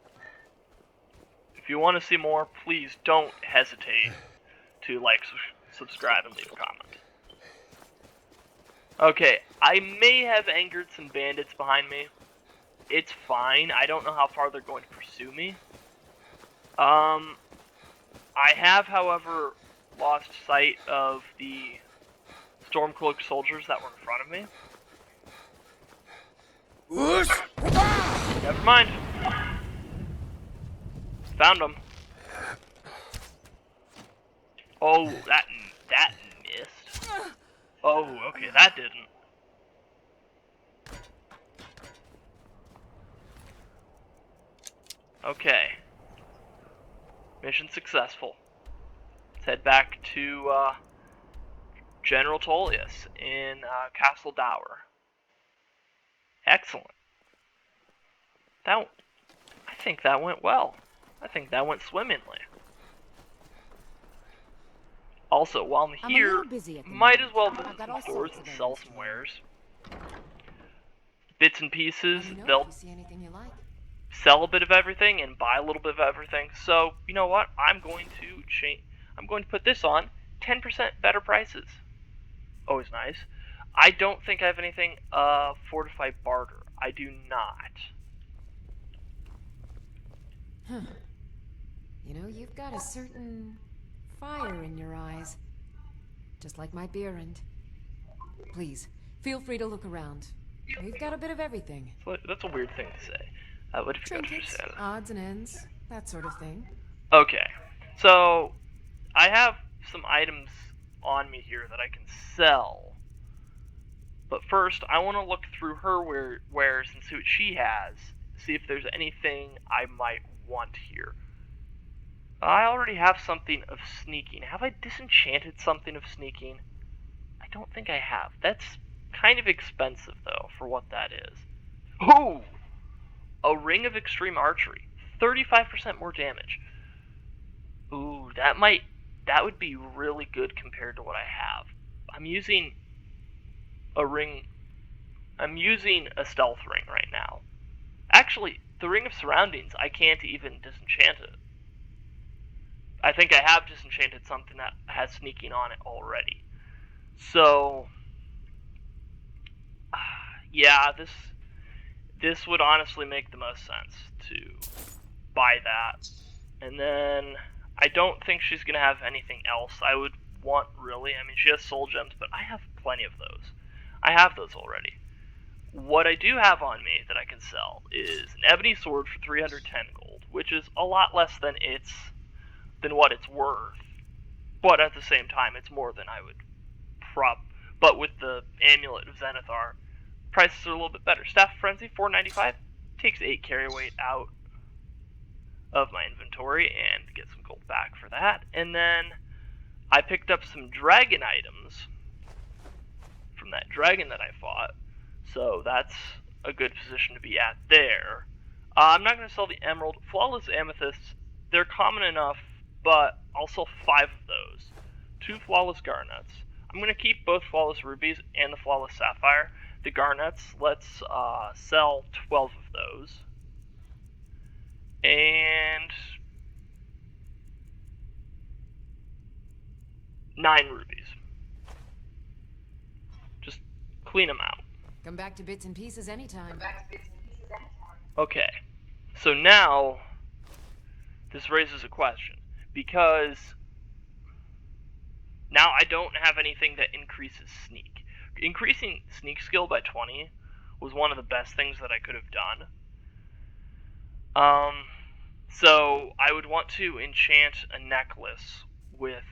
if you want to see more, please don't hesitate to like, subscribe, and leave a comment. Okay, I may have angered some bandits behind me. It's fine. I don't know how far they're going to pursue me. I have, however, lost sight of the Stormcloak soldiers that were in front of me. Never mind. Found them. Oh, that missed. Oh, okay, that didn't. Okay. Mission successful. Let's head back to General Tullius in Castle Dower. Excellent. I think that went well. I think that went swimmingly. Also, while I'm here, might as well visit some stores and sell some wares. Bits and pieces, they'll sell a bit of everything and buy a little bit of everything. So, you know what? I'm going to put this on 10% better prices. Always nice. I don't think I have anything fortified barter. I do not. Huh. You know, you've got a certain fire in your eyes. Just like my Beerend. Please, feel free to look around. We've got a bit of everything. That's a weird thing to say. What if you got Trinkets, for sale? odds and ends, that sort of thing. Okay, so I have some items on me here that I can sell. But first, I want to look through her wares and see what she has. See if there's anything I might want here. I already have something of sneaking. Have I disenchanted something of sneaking? I don't think I have. That's kind of expensive, though, for what that is. Ooh! A ring of extreme archery. 35% more damage. Ooh, that would be really good compared to what I have. I'm using a stealth ring right now. Actually, the Ring of Surroundings, I can't even disenchant it. I think I have disenchanted something that has sneaking on it already. So, yeah, this would honestly make the most sense to buy that. And then, I don't think she's going to have anything else I would want, really. I mean, she has soul gems, but I have plenty of those. I have those already. what I do have on me that I can sell is an ebony sword for 310 gold, which is a lot less than what it's worth. But at the same time, it's more than I would But with the Amulet of Zenithar, prices are a little bit better. Staff of Frenzy, 495, takes 8 carry weight out of my inventory and get some gold back for that. And then I picked up some dragon items from that dragon that I fought, so that's a good position to be at there. I'm not going to sell the emerald. Flawless amethysts, they're common enough, but I'll sell 5 of those. 2 flawless garnets. I'm going to keep both flawless rubies and the flawless sapphire. The garnets, let's sell 12 of those. And 9 rubies. Just clean them out. Come back to bits and pieces anytime. Okay, so now this raises a question, because now I don't have anything that increases sneak. Increasing sneak skill by 20 was one of the best things that I could have done. So I would want to enchant a necklace with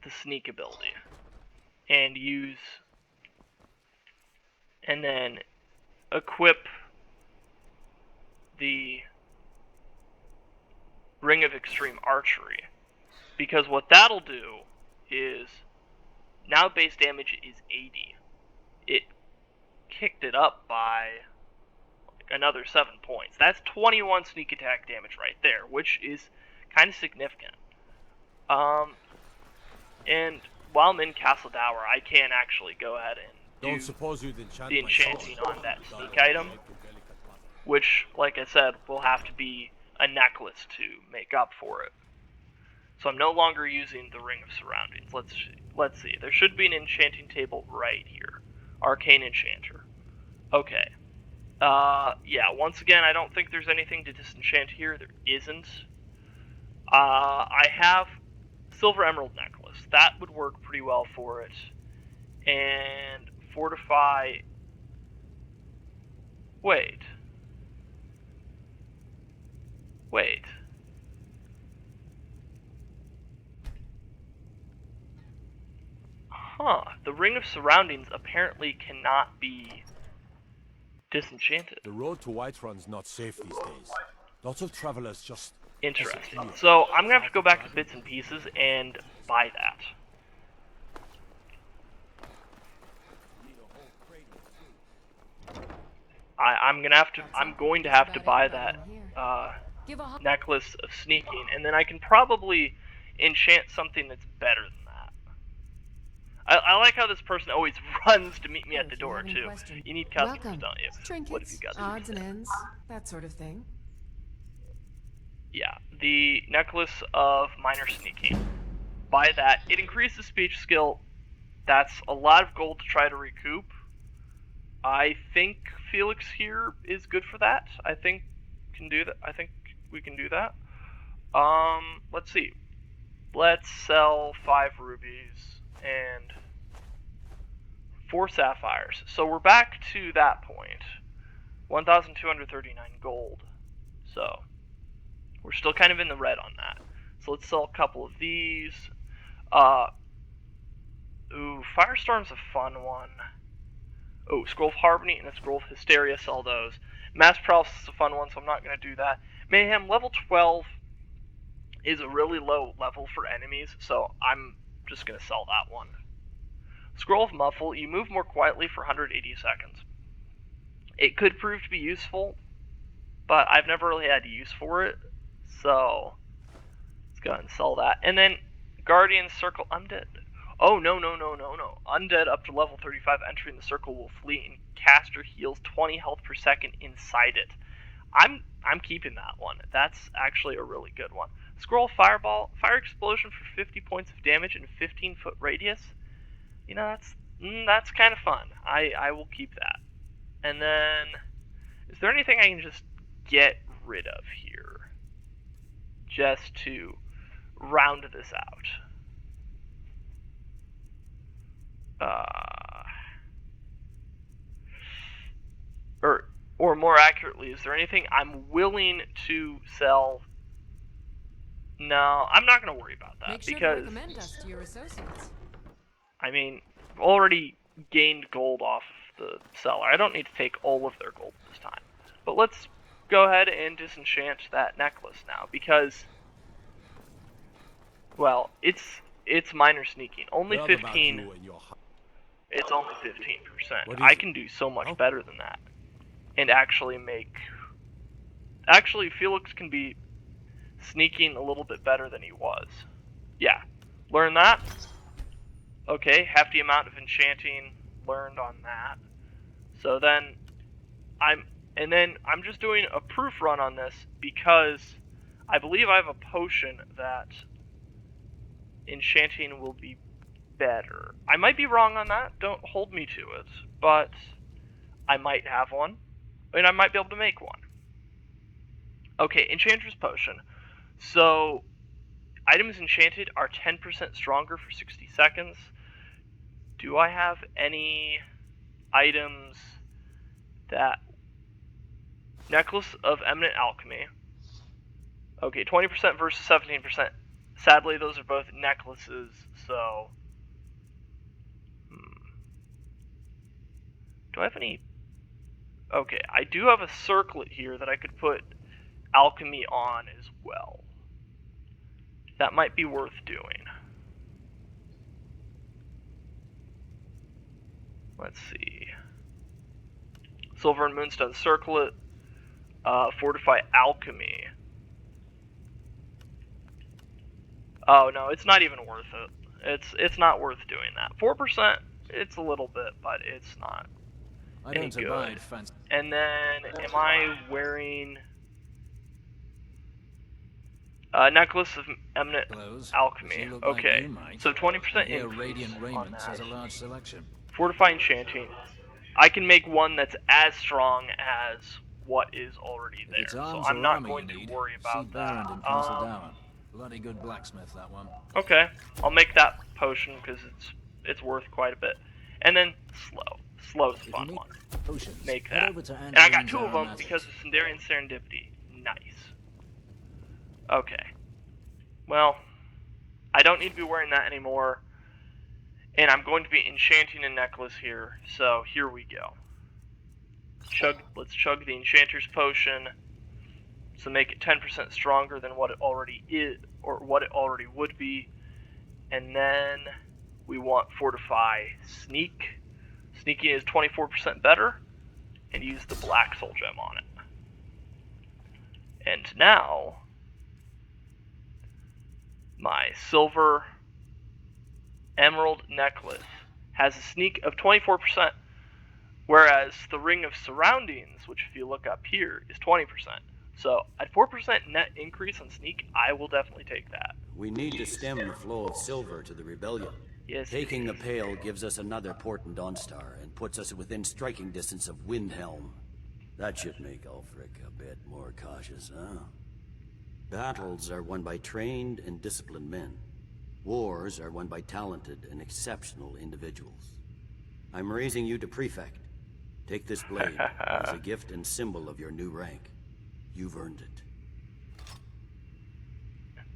the sneak ability and then equip the Ring of Extreme Archery, because what that'll do is now base damage is 80. It kicked it up by another 7 points. That's 21 sneak attack damage right there, which is kind of significant. And while I'm in Castle Dower, I can actually go ahead and Don't suppose you'd enchant the enchanting on that sneak item, which, like I said, will have to be a necklace to make up for it. So I'm no longer using the Ring of Surroundings. Let's see. There should be an enchanting table right here. Arcane Enchanter. Okay. Yeah, once again, I don't think there's anything to disenchant here. There isn't. I have Silver Emerald Necklace. That would work pretty well for it. And Fortify... Wait. Huh. The Ring of Surroundings apparently cannot be disenchanted. The road to Whiterun's not safe these days. Lots of travelers just... Interesting. So I'm going to have to go back to bits and pieces and buy that. I'm going to have to buy that necklace of sneaking, and then I can probably enchant something that's better than that. I like how this person always runs to meet me at the door too. You need customers, Welcome. don't you? Trinkets, What have you got? odds and ends, that sort of thing. Yeah, the necklace of minor sneaking. Buy that. It increases speech skill. That's a lot of gold to try to recoup. I think Felix here is good for that. I think can do that. I think we can do that. Let's see. Let's sell 5 rubies and 4 sapphires. So we're back to that point. 1,239 gold. So we're still kind of in the red on that. So let's sell a couple of these. Ooh, Firestorm's a fun one. Oh, Scroll of Harmony and a Scroll of Hysteria, sell those. Mass Paralysis is a fun one, so I'm not going to do that. Mayhem, level 12 is a really low level for enemies, so I'm just going to sell that one. Scroll of Muffle, you move more quietly for 180 seconds. It could prove to be useful, but I've never really had use for it, so let's go ahead and sell that. And then Guardian Circle Undead. Oh, no. Undead up to level 35 entering the circle will flee, and caster heals 20 health per second inside it. I'm keeping that one. That's actually a really good one. Scroll Fireball, fire explosion for 50 points of damage in a 15-foot radius. You know, that's kind of fun. I will keep that. And then, is there anything I can just get rid of here? Just to round this out. Or more accurately, is there anything I'm willing to sell? No, I'm not going to worry about that. Make sure because, to recommend us to your associates. I mean, I've already gained gold off the seller. I don't need to take all of their gold this time. But let's go ahead and disenchant that necklace now, because, well, it's minor sneaking. Only 15. It's only 15%. I can do so much better than that. And actually make... Actually, Felix can be sneaking a little bit better than he was. Yeah. Learn that. Okay, hefty amount of enchanting learned on that. So then, I'm just doing a proof run on this because I believe I have a potion that enchanting will be better. I might be wrong on that, don't hold me to it, but I might have one, and I might be able to make one. Okay, Enchanter's Potion. So, items enchanted are 10% stronger for 60 seconds. Do I have any items that... Necklace of Eminent Alchemy. Okay, 20% versus 17%. Sadly, those are both necklaces, so... Do I have any... Okay, I do have a circlet here that I could put alchemy on as well. That might be worth doing. Let's see. Silver and Moonstone Circlet. Fortify Alchemy. Oh no, it's not even worth it. It's not worth doing that. 4%, it's a little bit, but it's not any good. And then, am I wearing Necklace of Eminent Alchemy? Okay, so 20% increase on that. Fortify Enchanting. I can make one that's as strong as what is already there, so I'm not going to worry about that. Bloody good blacksmith, that one. Okay, I'll make that potion because it's worth quite a bit. And then slow. Slow's a fun one. Make that. And I got 2 of them because of Sindarian Serendipity. Nice. Okay. Well, I don't need to be wearing that anymore. And I'm going to be enchanting a necklace here, so here we go. Let's chug the Enchanter's Potion. So make it 10% stronger than what it already is, or what it already would be. And then we want Fortify Sneak. Sneaking is 24% better, and use the Black Soul Gem on it. And now, my Silver Emerald Necklace has a sneak of 24%, whereas the Ring of Surroundings, which if you look up here, is 20%. So, at 4% net increase on sneak, I will definitely take that. We need to stem the flow of silver to the rebellion. Yes. Taking the Pale gives us another port in Dawnstar and puts us within striking distance of Windhelm. That should make Ulfric a bit more cautious, huh? Battles are won by trained and disciplined men. Wars are won by talented and exceptional individuals. I'm raising you to Prefect. Take this blade as a gift and symbol of your new rank. You've earned it.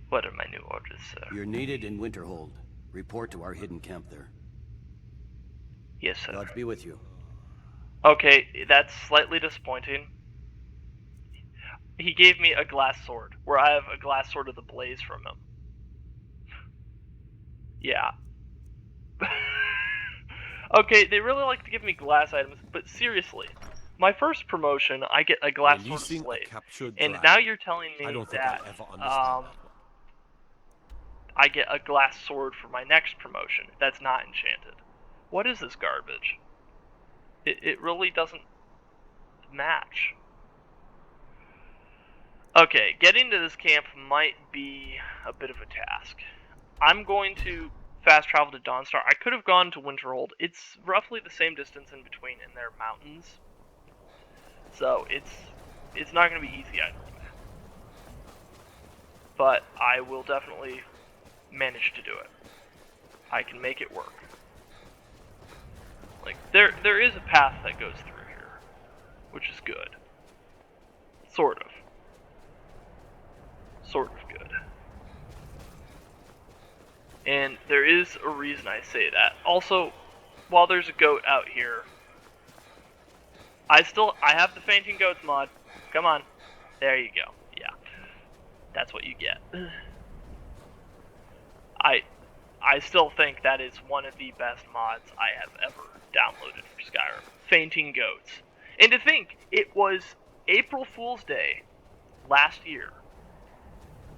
What are my new orders, sir? You're needed in Winterhold. Report to our hidden camp there. Yes, sir. God be with you. Okay, that's slightly disappointing. He gave me a glass sword, where I have a glass sword of the blaze from him. Yeah. Okay, they really like to give me glass items, but seriously, my first promotion, I get a glass sword of the blaze, and now you're telling me that I get a glass sword for my next promotion that's not enchanted. What is this garbage? It really doesn't match. Okay, getting to this camp might be a bit of a task. I'm going to fast travel to Dawnstar. I could have gone to Winterhold. It's roughly the same distance in between, and they're mountains. So it's not going to be easy either way. But I will definitely manage to do it. I can make it work. Like, there is a path that goes through here. which is good. Sort of. Sort of good. And there is a reason I say that. Also, while there's a goat out here, I have the fainting goats mod. Come on. There you go. Yeah. That's what you get. I still think that is one of the best mods I have ever downloaded for Skyrim. Fainting goats. And to think, it was April Fool's Day last year.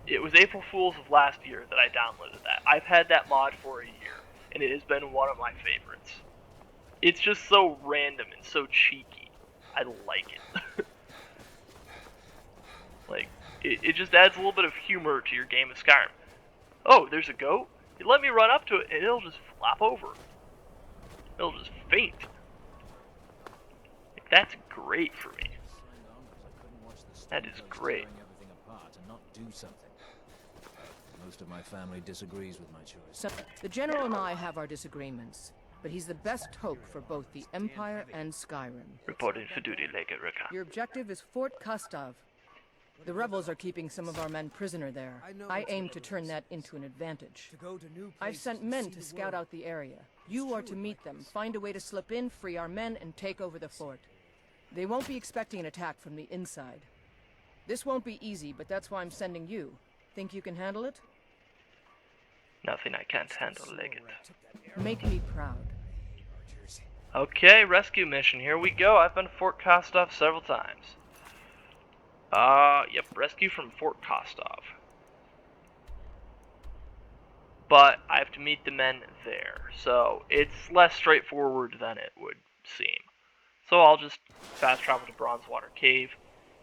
It was April Fool's of last year that I downloaded that. I've had that mod for a year, and it has been one of my favorites. It's just so random and so cheeky. I like it. Like, it just adds a little bit of humor to your game of Skyrim. Oh, there's a goat? You let me run up to it, and it'll just flop over. It'll just faint. Like, that's great for me. That is great. Most of my family disagrees with my choice. So, the General and I have our disagreements, but he's the best hope for both the Empire and Skyrim. Reporting for duty, Lake Rika. Your objective is Fort Kostov. The rebels are keeping some of our men prisoner there. I aim to turn that into an advantage. I've sent men to scout out the area. You are to meet them, find a way to slip in, free our men, and take over the fort. They won't be expecting an attack from the inside. This won't be easy, but that's why I'm sending you. Think you can handle it? Nothing I can't handle, Leggett. Make me proud. Okay, rescue mission. Here we go. I've been to Fort Kostov several times. Yep, rescue from Fort Kostov. But I have to meet the men there, so it's less straightforward than it would seem. So I'll just fast travel to Bronzewater Cave.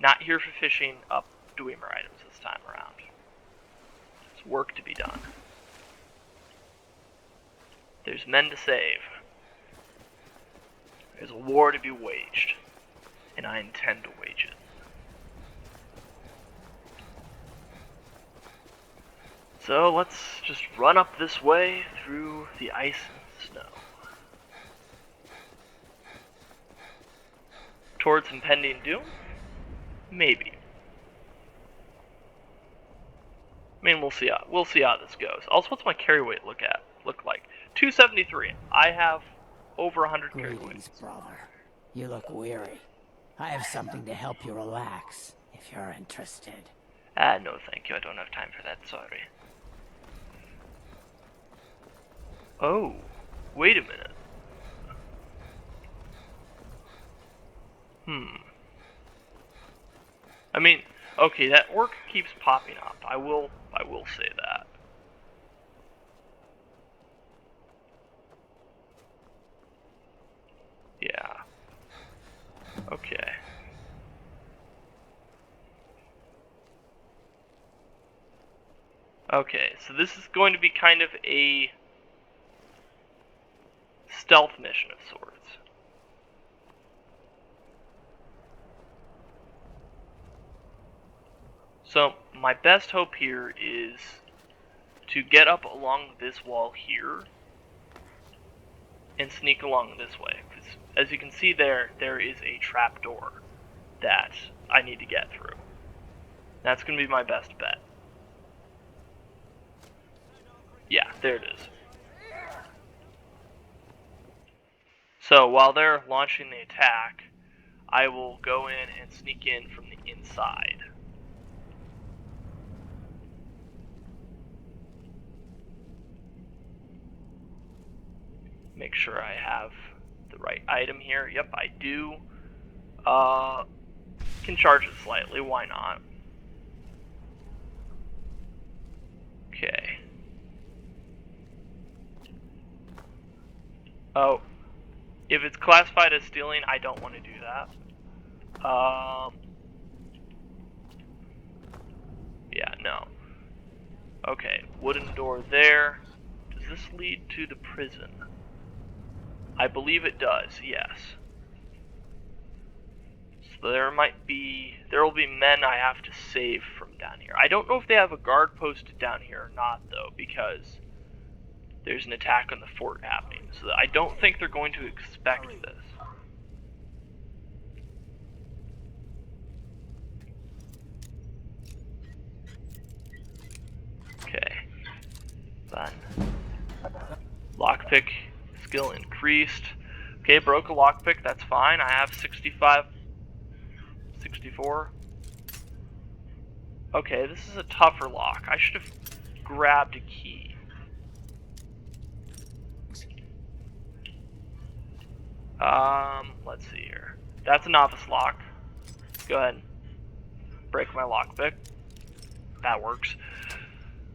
Not here for fishing up Dwemer items this time around. There's work to be done. There's men to save. There's a war to be waged. And I intend to wage it. So let's just run up this way through the ice and snow. Towards impending doom? Maybe. I mean, we'll see how this goes. Also, what's my carry weight look like? 273. I have over 100 carry weight. Greetings, brother. You look weary. I have something to help you relax, if you're interested. No thank you. I don't have time for that, sorry. Oh, wait a minute. I mean, okay, that orc keeps popping up. I will say that. Yeah. Okay. Okay, so this is going to be kind of a stealth mission of sorts. So, my best hope here is to get up along this wall here and sneak along this way. Because, as you can see there is a trapdoor that I need to get through. That's going to be my best bet. Yeah, there it is. So, while they're launching the attack, I will go in and sneak in from the inside. Make sure I have the right item here. Yep, I do. Can charge it slightly, why not? Okay. Oh. If it's classified as stealing, I don't want to do that. Yeah, no. Okay, wooden door there. Does this lead to the prison? I believe it does, yes. So there will be men I have to save from down here. I don't know if they have a guard posted down here or not, though, because there's an attack on the fort happening. So I don't think they're going to expect this. lockpick skill increased. Okay, broke a lockpick, that's fine. I have 65, 64. Okay, this is a tougher lock. I should have grabbed a key. Let's see here. That's a novice lock. Go ahead. Break my lockpick. That works.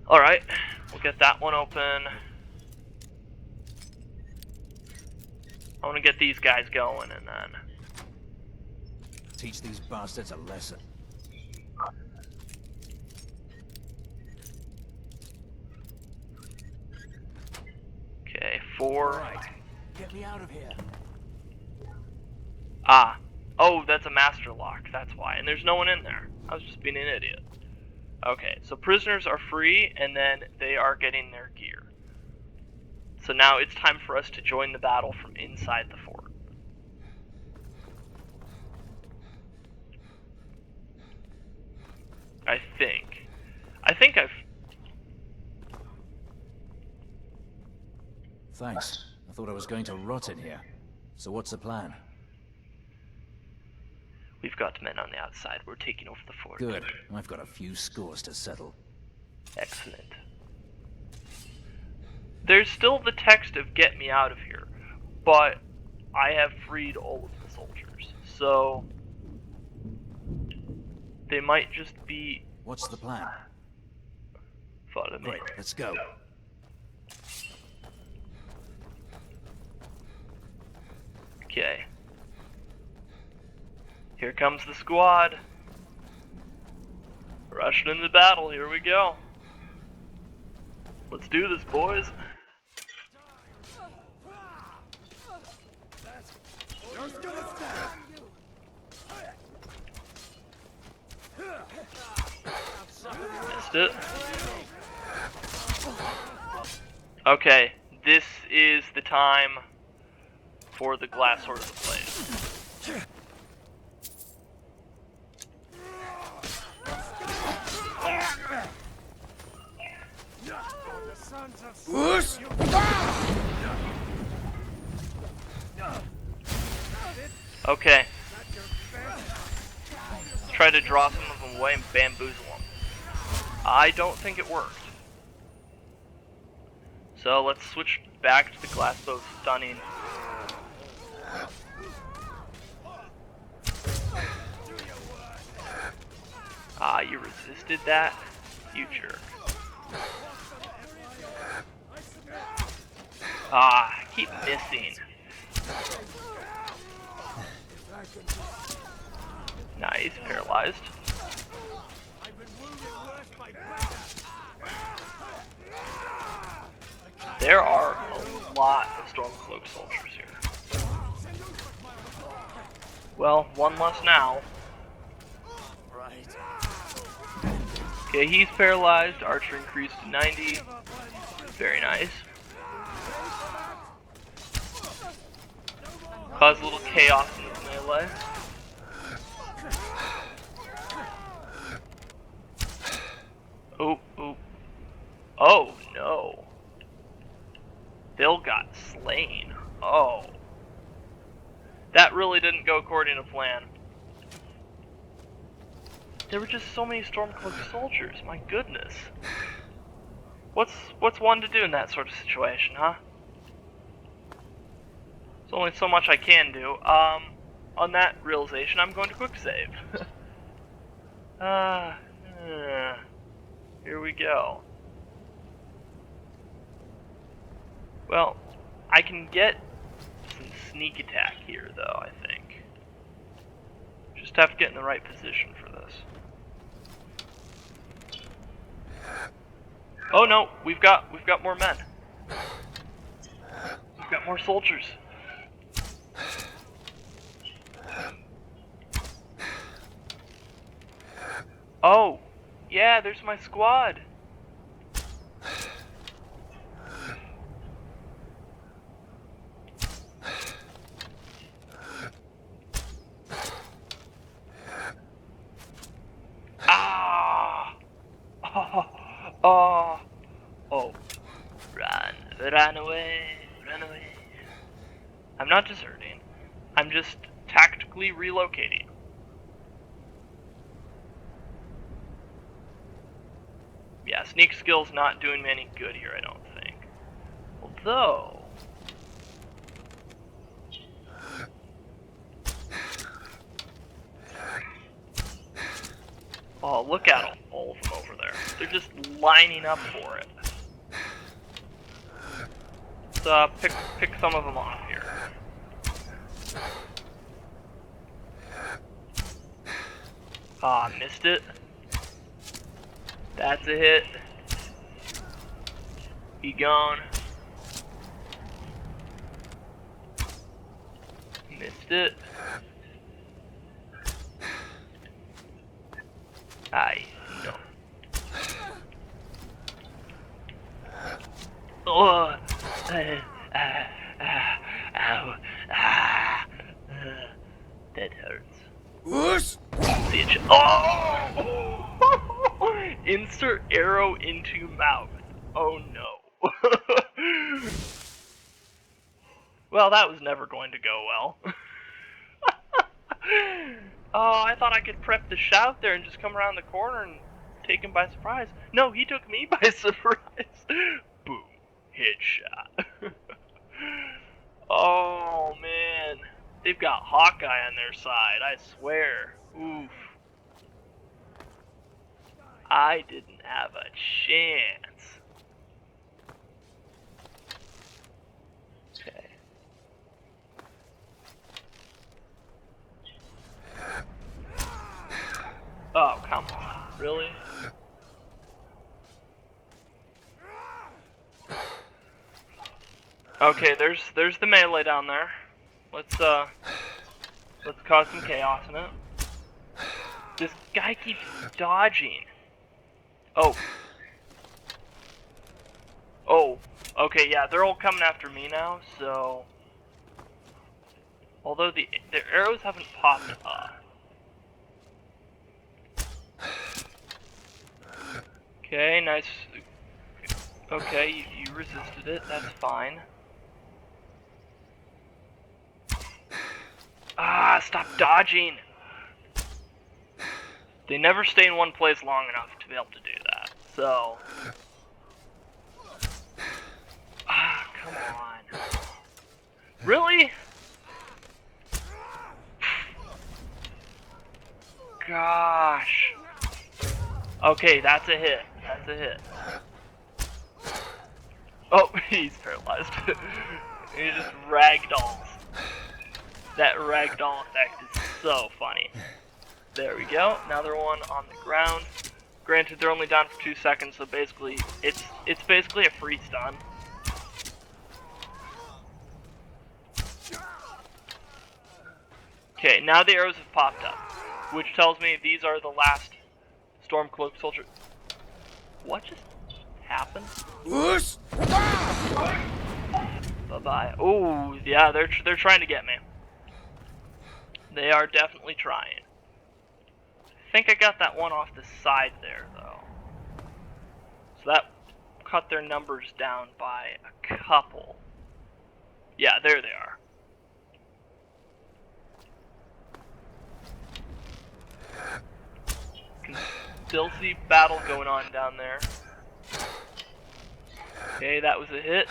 Alright, we'll get that one open. I want to get these guys going and then... Teach these bastards a lesson. Okay, 4. Right. Get me out of here. Ah. Oh, that's a master lock. That's why. And there's no one in there. I was just being an idiot. Okay, so prisoners are free, and then they are getting their gear. So now it's time for us to join the battle from inside the fort. I think I've... Thanks. I thought I was going to rot in here. So what's the plan? We've got men on the outside. We're taking over the fort. Good. I've got a few scores to settle. Excellent. There's still the text of get me out of here, but I have freed all of the soldiers, so they might just be... What's the plan? Follow me. Great, let's go. Okay. Here comes the squad. Rushing into battle, here we go. Let's do this, boys. Missed it. Okay, this is the time for the glass sword of the blade. Okay. Try to draw some of them away and bamboozle them. I don't think it worked. So let's switch back to the glass bow stunning. Ah, you resisted that? You jerk. Ah, I keep missing. Nice, paralyzed. There are a lot of Stormcloak soldiers here. Well, one less now. Okay, he's paralyzed. Archer increased to 90. Very nice. Cause a little chaos in his melee. Oh, oh. Oh, no. Bill got slain. Oh. That really didn't go according to plan. There were just so many Stormcloak soldiers, my goodness. What's one to do in that sort of situation, huh? There's only so much I can do. On that realization, I'm going to quick save. Here we go. Well, I can get some sneak attack here, though, I think. Just have to get in the right position for this. Oh no, we've got more men. We've got more soldiers. Oh, yeah, there's my squad. Ah! Oh, oh, oh. Run away, I'm not deserting. I'm just tactically relocating. Yeah, sneak skill's not doing me any good here, I don't think. Although... oh, look at all of them over there. They're just lining up for it. Let's pick some of them off here. Ah, missed it. That's a hit. He gone. Missed it. No. Oh. Ow. That hurts. See it. Oh! Insert arrow into mouth. Oh no. Well, that was never going to go well. Oh, I thought I could prep the shout there and just come around the corner and take him by surprise. No, he took me by surprise. Boom. Headshot. Oh, man. They've got Hawkeye on their side, I swear. Oof. I didn't have a chance. Okay. Oh, come on. Really? Okay, there's the melee down there. Let's cause some chaos in it. This guy keeps dodging. Oh. Oh. Okay, yeah, they're all coming after me now, so... although their arrows haven't popped up. Okay, nice. Okay, you resisted it, that's fine. Ah, stop dodging! They never stay in one place long enough to be able to do that, so... ah, come on. Really? Gosh. Okay, that's a hit. That's a hit. Oh, he's paralyzed. He just ragdolls. That ragdoll effect is so funny. There we go. Another one on the ground. Granted, they're only down for 2 seconds, so basically, it's basically a free stun. Okay, now the arrows have popped up, which tells me these are the last Stormcloak soldiers. What just happened? Bye-bye. Oh, yeah, they're trying to get me. They are definitely trying. I think I got that one off the side there, though. So that cut their numbers down by a couple. Yeah, there they are. Can still see battle going on down there. Okay, that was a hit.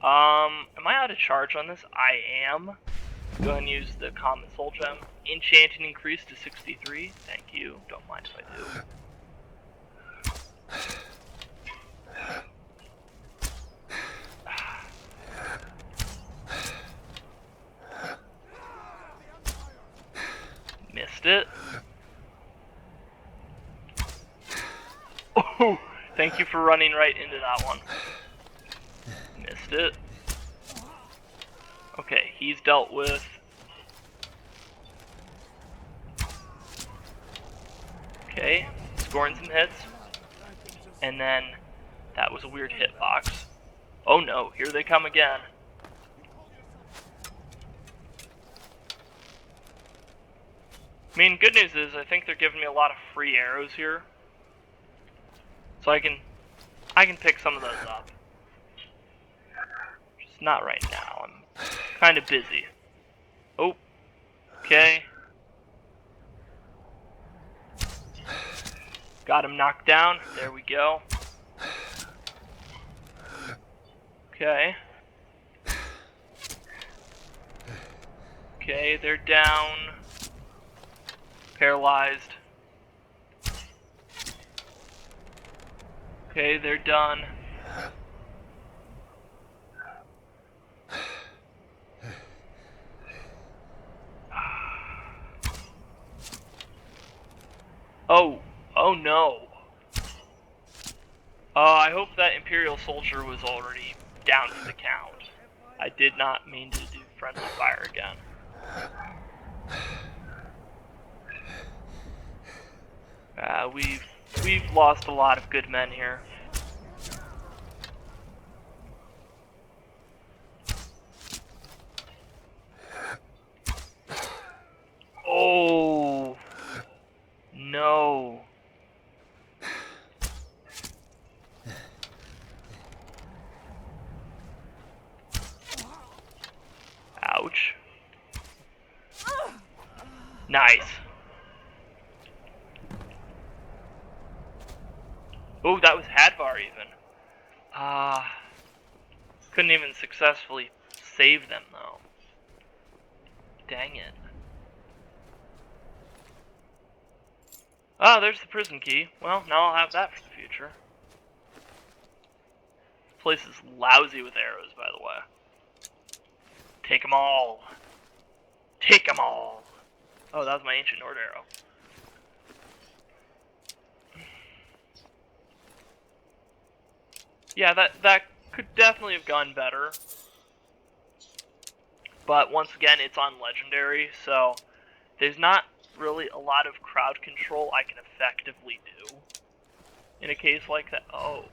Am I out of charge on this? I am. Go ahead and use the common soul gem. Enchanting increase to 63. Thank you. Don't mind if I do. Missed it. Oh, thank you for running right into that one. Missed it. Okay, he's dealt with. Okay, scoring some hits. And then that was a weird hitbox. Oh no, here they come again. I mean, good news is I think they're giving me a lot of free arrows here. So I can pick some of those up. Just not right now. I'm kind of busy. Oh, okay. Got him knocked down. There we go. Okay. Okay, they're down. Paralyzed. Okay, they're done. Oh no. I hope that Imperial soldier was already down to the count. I did not mean to do friendly fire again. We've lost a lot of good men here. Oh no. Ouch. Nice. Oh, that was Hadvar even. Couldn't even successfully save them though. Dang it. Oh, there's the prison key. Well, now I'll have that for the future. This place is lousy with arrows, by the way. Take them all. Take them all. Oh, that was my ancient Nord arrow. Yeah, that could definitely have gone better. But once again, it's on Legendary, so there's not really a lot of crowd control I can effectively do in a case like that. Oh,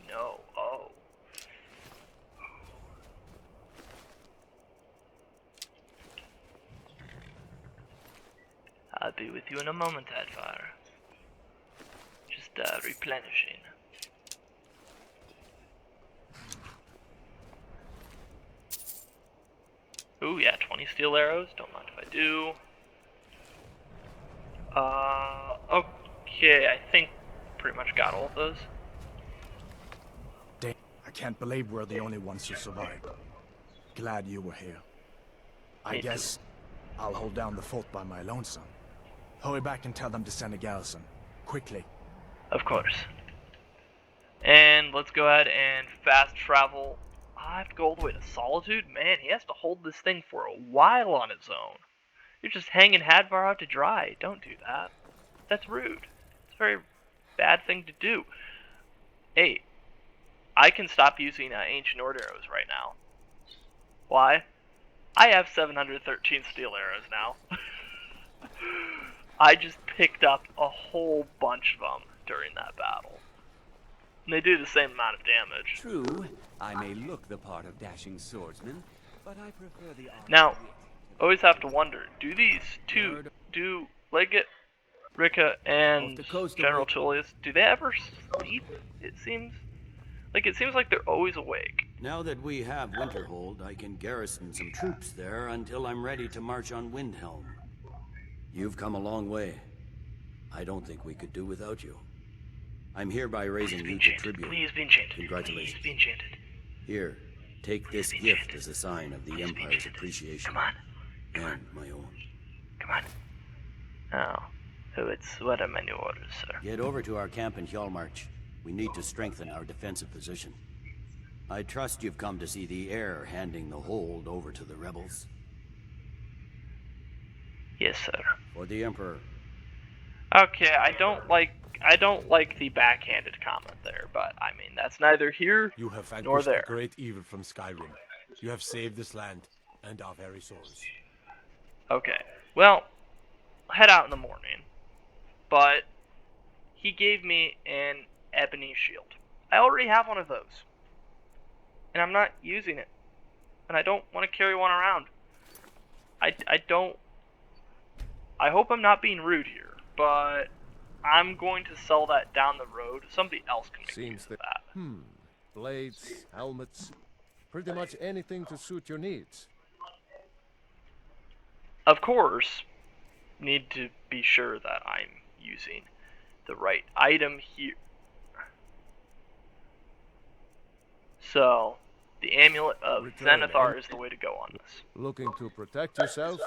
no, oh. I'll be with you in a moment, Hadvar. Just, replenishing. Ooh, yeah, 20 steel arrows. Don't mind if I do. Okay, I think pretty much got all of those. Damn, I can't believe we're the only ones who survived. Glad you were here. I guess I'll hold down the fort by my lonesome. Hurry back and tell them to send a garrison. Quickly. Of course. And let's go ahead and fast travel. I have to go all the way to Solitude? Man, he has to hold this thing for a while on its own. You're just hanging Hadvar out to dry. Don't do that. That's rude. It's a very bad thing to do. Hey, I can stop using ancient Nord arrows right now. Why? I have 713 steel arrows now. I just picked up a whole bunch of them during that battle. And they do the same amount of damage. True, I may look the part of dashing swordsman, but I prefer the armor. Now, always have to wonder, do these two, do Leggett, Rika, and General Tullius, do they ever sleep, it seems? Like, it seems like they're always awake. Now that we have Winterhold, I can garrison some troops there until I'm ready to march on Windhelm. You've come a long way. I don't think we could do without you. I'm hereby raising you to tribute. Please be enchanted. Congratulations. Please be enchanted. Here, take this gift as a sign of the Empire's appreciation. Come on. And my own. Come on. Oh. So what are my new orders, sir? Get over to our camp in Hjalmarch. We need to strengthen our defensive position. I trust you've come to see the heir handing the hold over to the rebels. Yes, sir. For the Emperor. Okay, I don't like the backhanded comment there, but I mean that's neither here You have nor vanquished there. a great evil from Skyrim. You have saved this land and our very souls. Okay, well, I'll head out in the morning, but he gave me an Ebony Shield. I already have one of those, and I'm not using it, and I don't want to carry one around. I hope I'm not being rude here, but I'm going to sell that down the road. Somebody else can make use of that. Blades, helmets, pretty much anything to suit your needs. of course, need to be sure that I'm using the right item here. So, the Amulet of Zenithar is the way to go on this. Looking to protect yourself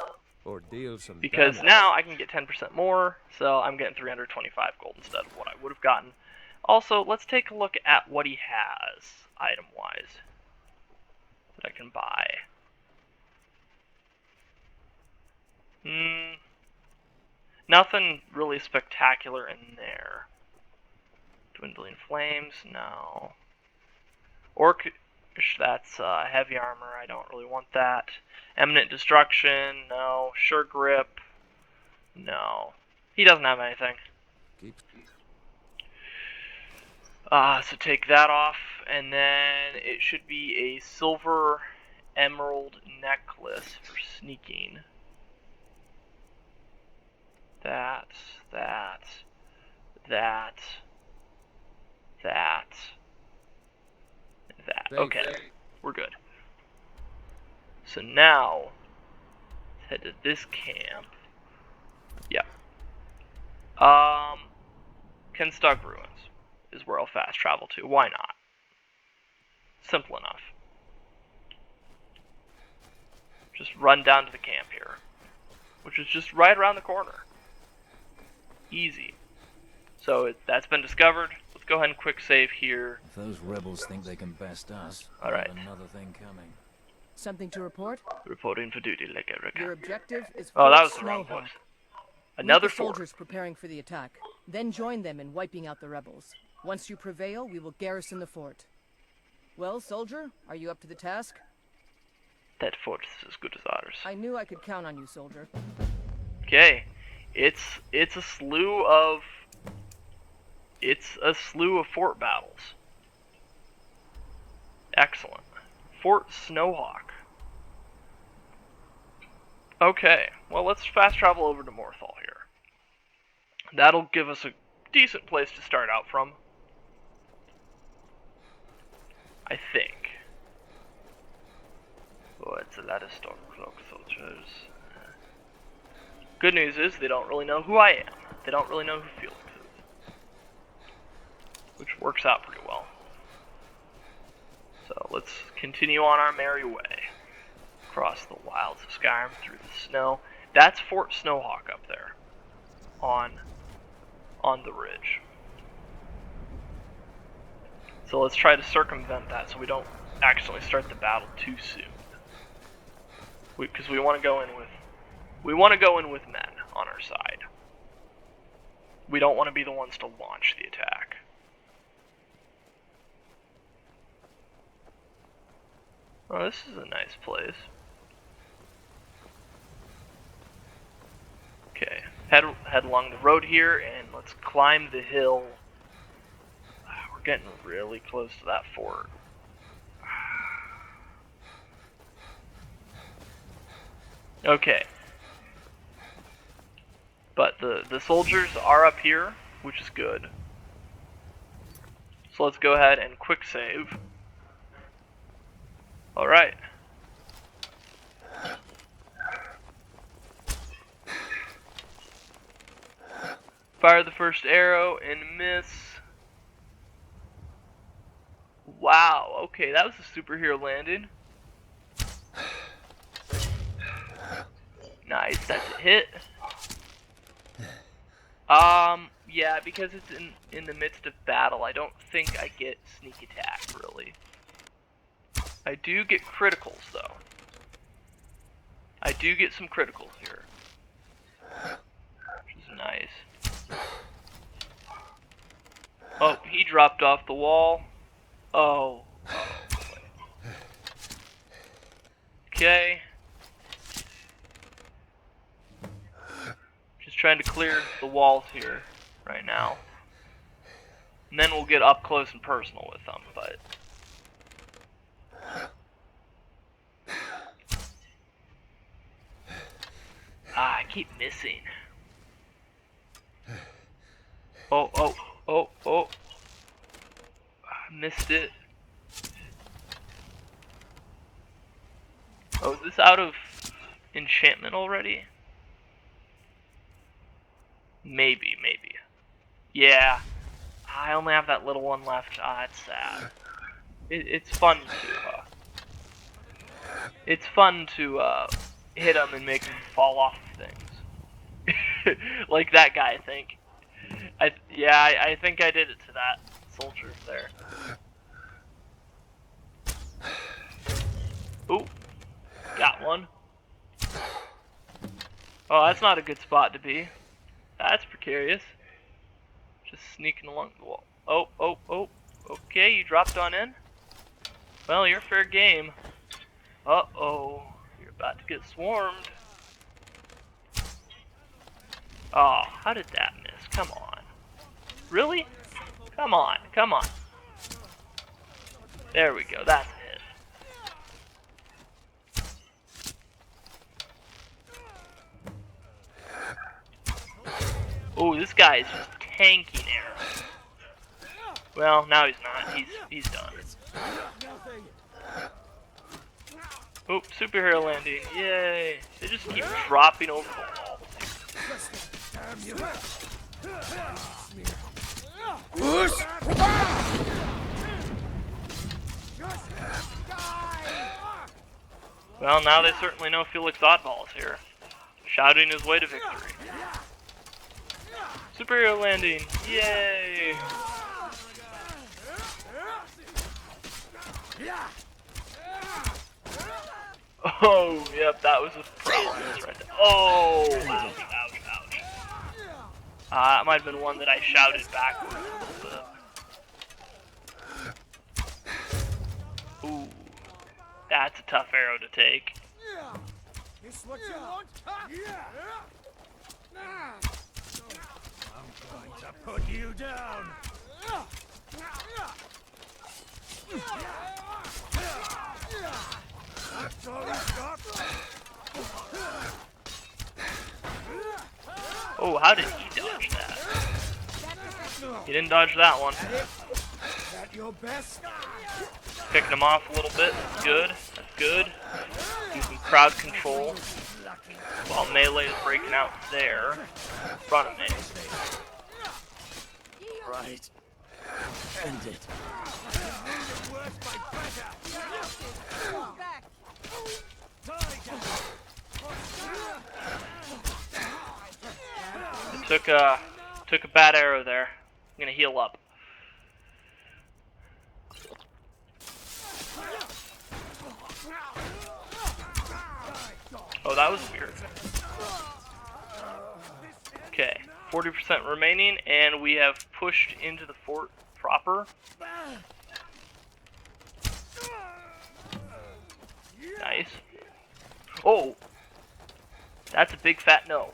or deal some Because damage? now I can get 10% more, so I'm getting 325 gold instead of what I would have gotten. Also, let's take a look at what he has, item-wise, that I can buy. Nothing really spectacular in there. Dwindling Flames, no. Orcish, that's heavy armor, I don't really want that. Eminent Destruction, no. Sure Grip, no. He doesn't have anything. So take that off, and then it should be a silver emerald necklace for sneaking. That. Okay, we're good. So now, let's head to this camp. Yeah. Kenstug Ruins is where I'll fast travel to. Why not? Simple enough. Just run down to the camp here, which is just right around the corner. Easy. So that's been discovered. Let's go ahead and quick save here. If those rebels think they can best us, all right. Another thing coming. Something to report? Reporting for duty, Your objective is Oh, that Fort was the wrong Snowhawk. place. Another Meet the soldiers preparing for the attack. Then join them in wiping out the rebels. Once you prevail, we will garrison the fort. Well, soldier, are you up to the task? That fort is as good as ours. I knew I could count on you, soldier. Okay, it's a slew of fort battles. Excellent. Fort Snowhawk. Okay, well let's fast travel over to Morthal here. That'll give us a decent place to start out from, I think. Oh, it's a lot of Stormcloak soldiers. Good news is they don't really know who I am. They don't really know who Felix is, which works out pretty well. So let's continue on our merry way across the wilds of Skyrim through the snow. That's Fort Snowhawk up there on the ridge. So let's try to circumvent that so we don't accidentally start the battle too soon. Because we want to go in with men on our side. We don't want to be the ones to launch the attack. Oh, this is a nice place. Okay, head along the road here and let's climb the hill. We're getting really close to that fort. Okay. But the soldiers are up here, which is good. So let's go ahead and quick save. Alright. Fire the first arrow and miss. Wow, okay, that was a superhero landing. Nice, that's a hit. Yeah, because it's in the midst of battle, I don't think I get sneak attack, really. I do get criticals, though. I do get some criticals here, which is nice. Oh, he dropped off the wall. Oh. Okay. Just trying to clear the walls here right now. And then we'll get up close and personal with them, but... I keep missing. Oh. I missed it. Oh, is this out of enchantment already? Maybe. Yeah. I only have that little one left. It's sad. It's fun to hit him and make him fall off of things. Like that guy, I think. I think I did it to that soldier there. Ooh, got one. Oh, that's not a good spot to be. That's precarious. Just sneaking along the wall. Oh. Okay, you dropped on in. Well, you're fair game. Uh-oh. You're about to get swarmed. Oh, how did that miss? Come on. Really? Come on. There we go. That's a hit. Oh, this guy is just tanking arrows. Well, now he's not. He's done. Oh, superhero landing. Yay. They just keep dropping over the walls. Well, now they certainly know Felix Oddball is here, shouting his way to victory. Superhero landing! Yay! Oh, yep, that was a problem right there. Oh, ouch. That might have been one that I shouted backwards a little bit. Ooh, that's a tough arrow to take. This what you want? I'm going to put you down. That's all he's got. Oh, how did he dodge that? He didn't dodge that one. That your best? Picking him off a little bit. That's good. That's good. Do some crowd control while melee is breaking out there in front of me. Right. End it. Took a bad arrow there. I'm gonna heal up. Oh, that was weird. Okay, 40% remaining, and we have pushed into the fort proper. Nice. Oh! That's a big fat no.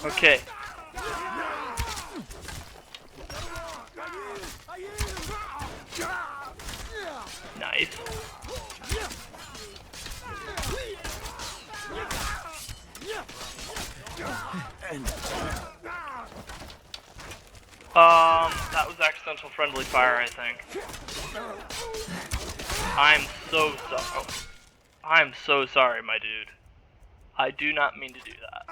Okay. Nice. That was accidental friendly fire, I think. I'm so sorry. I'm so sorry, my dude. I do not mean to do that.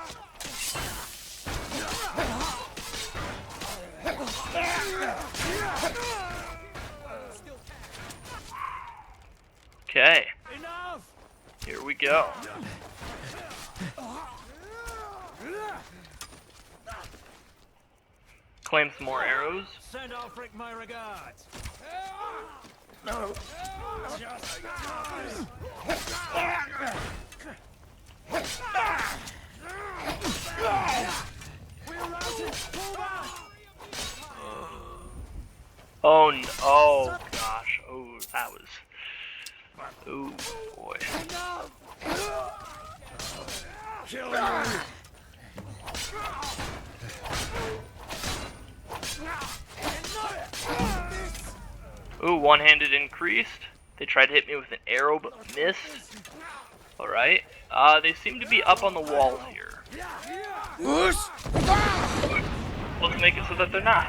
Okay. Here we go. Claim some more arrows. Send Alfric my regards. No. Oh no! Oh gosh! Oh, that was. Oh boy! Ooh, one-handed increased. They tried to hit me with an arrow, but missed. Alright. They seem to be up on the wall here. Let's make it so that they're not.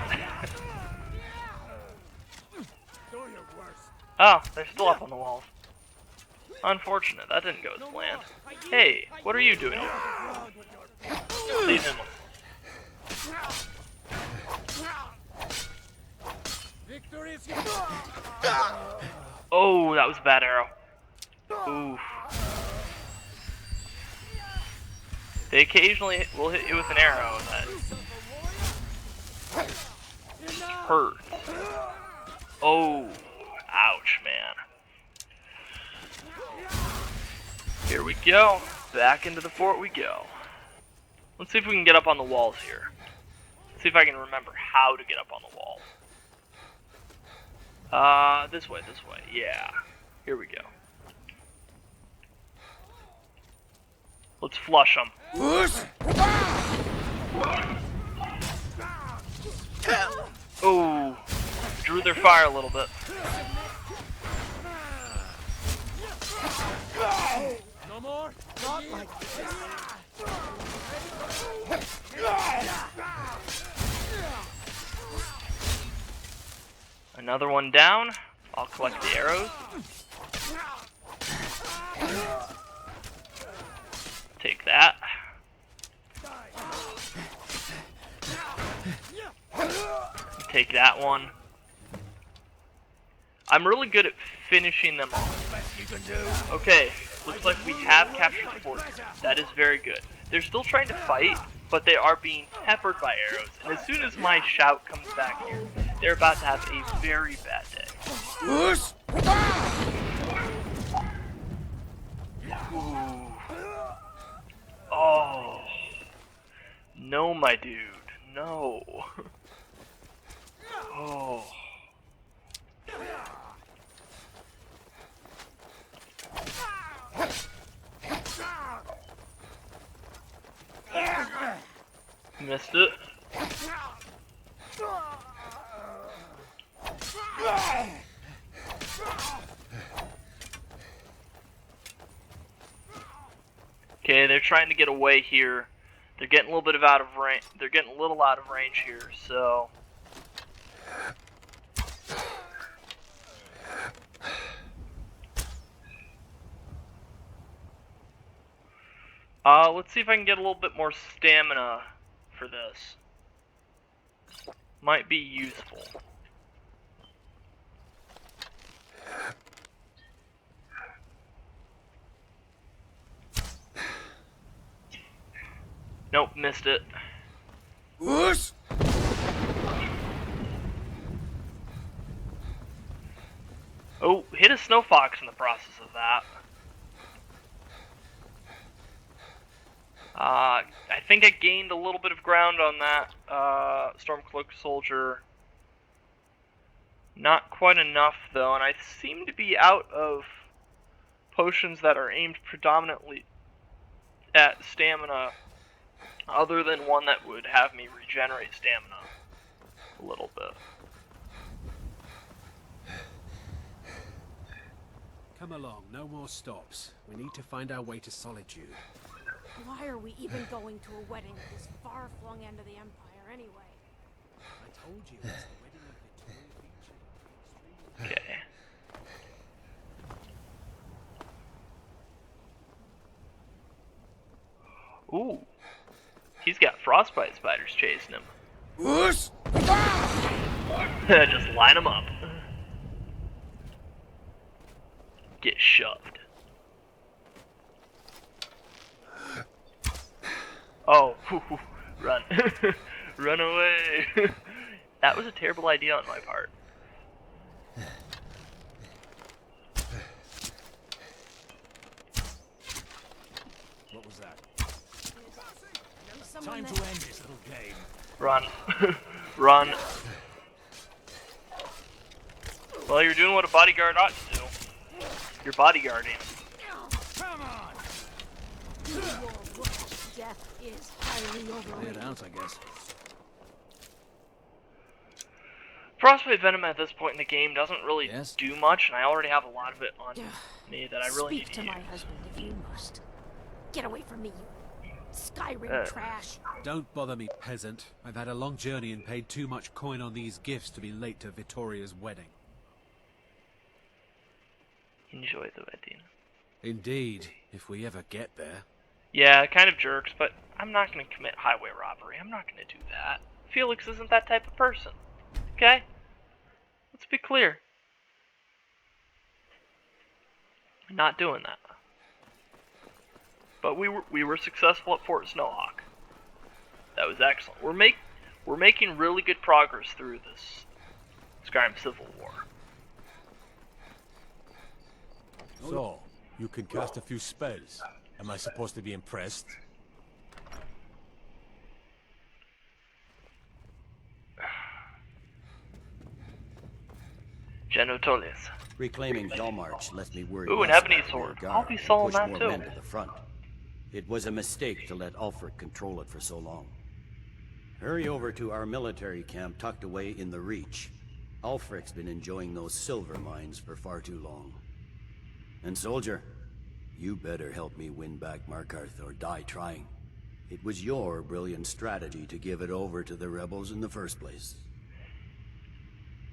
Oh, they're still up on the walls. Unfortunate, that didn't go as planned. Hey, what are you doing over here? Leave him alone. Oh, that was a bad arrow. Ooh. They occasionally will hit you with an arrow that hurts. Oh, ouch, man. Here we go. Back into the fort we go. Let's see if we can get up on the walls here. See if I can remember how to get up on the walls. This way. Yeah. Here we go. Let's flush them. Oh, drew their fire a little bit. No more? Not like this. Another one down. I'll collect the arrows. Take that. Take that one. I'm really good at finishing them off. Okay, looks like we have captured the fort. That is very good. They're still trying to fight, but they are being peppered by arrows. And as soon as my shout comes back here, they're about to have a very bad day. Ooh. Oh. No, my dude. No. Oh. Missed it. Okay, they're trying to get away here. They're getting a little bit out of range. They're getting a little out of range here, so let's see if I can get a little bit more stamina for this. Might be useful. Nope, missed it. Oh, hit a snow fox in the process of that. I think I gained a little bit of ground on that Stormcloak soldier. Not quite enough though, and I seem to be out of potions that are aimed predominantly at stamina, other than one that would have me regenerate stamina a little bit. Come along, no more stops. We need to find our way to Solitude. Why are we even going to a wedding at this far-flung end of the Empire, anyway? I told you it's the wedding of the Victoria. Okay. Ooh. He's got frostbite spiders chasing him. Just line them up. Get shoved. Oh, run. Run away. That was a terrible idea on my part. What was that? Time to end this little game. Run. Run. Well, you're doing what a bodyguard ought to do. You're bodyguarding. Come on! Death is highly overrated. Cleared out, I guess. Frostbite venom at this point in the game doesn't really Yes? do much, and I already have a lot of it on me that I really need Speak to to my use. husband if you must. Get away from me, Skyrim trash. Don't bother me, peasant. I've had a long journey and paid too much coin on these gifts to be late to Vittoria's wedding. Enjoy the wedding. Indeed, if we ever get there. Yeah, kind of jerks, but I'm not going to commit highway robbery. I'm not going to do that. Felix isn't that type of person. Okay? Let's be clear. I'm not doing that. But we were successful at Fort Snowhawk. That was excellent. We're making really good progress through this Skyrim Civil War. So, you can cast a few spells. Am I supposed to be impressed? General Tullius. Reclaiming Belmarch left me worried. Ooh, an less ebony about sword. Rearguard I'll be and selling push that more too. men to the front. It was a mistake to let Ulfric control it for so long. Hurry over to our military camp tucked away in the Reach. Ulfric's been enjoying those silver mines for far too long. And soldier, you better help me win back Markarth or die trying. It was your brilliant strategy to give it over to the rebels in the first place.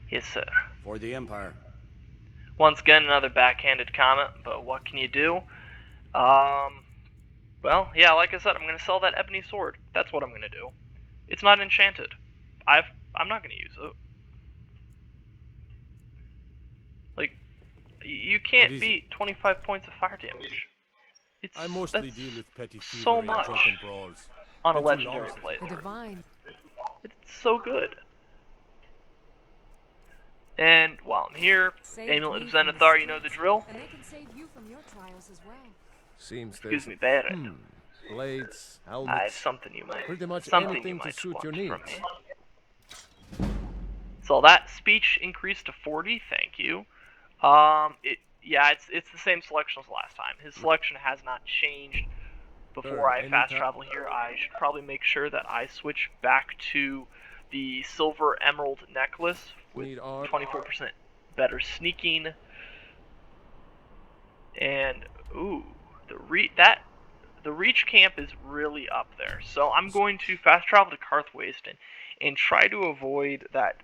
Yes, sir. For the Empire. Once again, another backhanded comment, but what can you do? Well, yeah, like I said, I'm going to sell that ebony sword. That's what I'm going to do. It's not enchanted. I'm not going to use it. Like, you can't beat 25 points of fire damage. I mostly deal with petty thievery so and much drunken brawls. on a Been too legendary long since- playthrough. The divine. It's so good. And while I'm here, Amulet of Zenithar, you know the drill. And they can save you from your trials as well. Seems there's... Excuse me, Baron. Blades, I have helmets... something you might... Pretty much something anything you to might suit want your needs. from me. So that speech increased to 40, thank you. It's the same selection as last time. His selection has not changed. Before I fast travel here, I should probably make sure that I switch back to the silver emerald necklace with 24% better sneaking. And ooh, the Reach camp is really up there. So I'm going to fast travel to Karth Waste and try to avoid that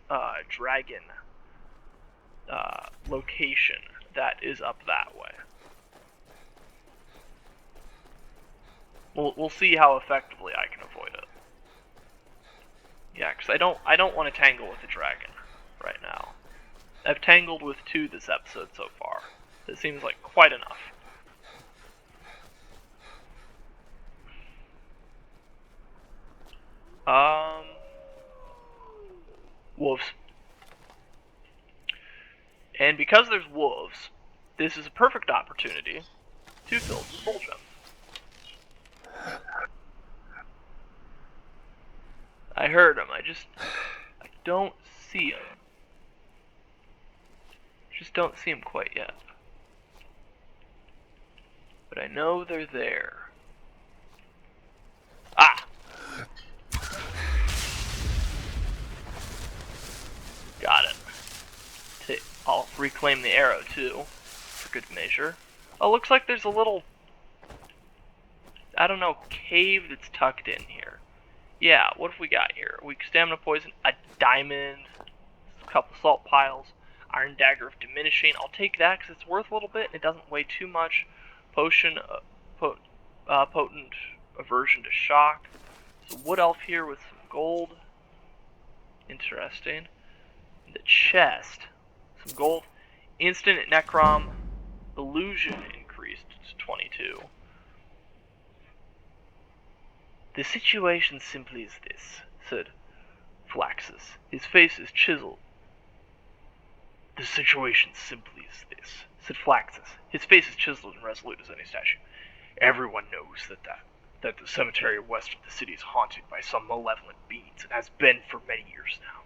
dragon location that is up that way. We'll see how effectively I can avoid it. Yeah, because I don't want to tangle with the dragon right now. I've tangled with 2 this episode so far. That seems like quite enough. Wolves. And because there's wolves, this is a perfect opportunity to fill the soul gem. I heard him, I don't see him. Just don't see him quite yet. But I know they're there. Ah! Got it. I'll reclaim the arrow too, for good measure. Oh, looks like there's a little, I don't know, cave that's tucked in here. Yeah, what have we got here? A weak stamina poison, a diamond, a couple salt piles, iron dagger of diminishing. I'll take that because it's worth a little bit and it doesn't weigh too much. Potion, potent aversion to shock. So wood elf here with some gold. Interesting. The chest, some gold. Instant Necrom, illusion increased to 22. The situation simply is this, said Flaxus. His face is chiseled. The situation simply is this, said Flaxus. His face is chiseled and resolute as any statue. Everyone knows that the cemetery west of the city is haunted by some malevolent beings, and has been for many years now.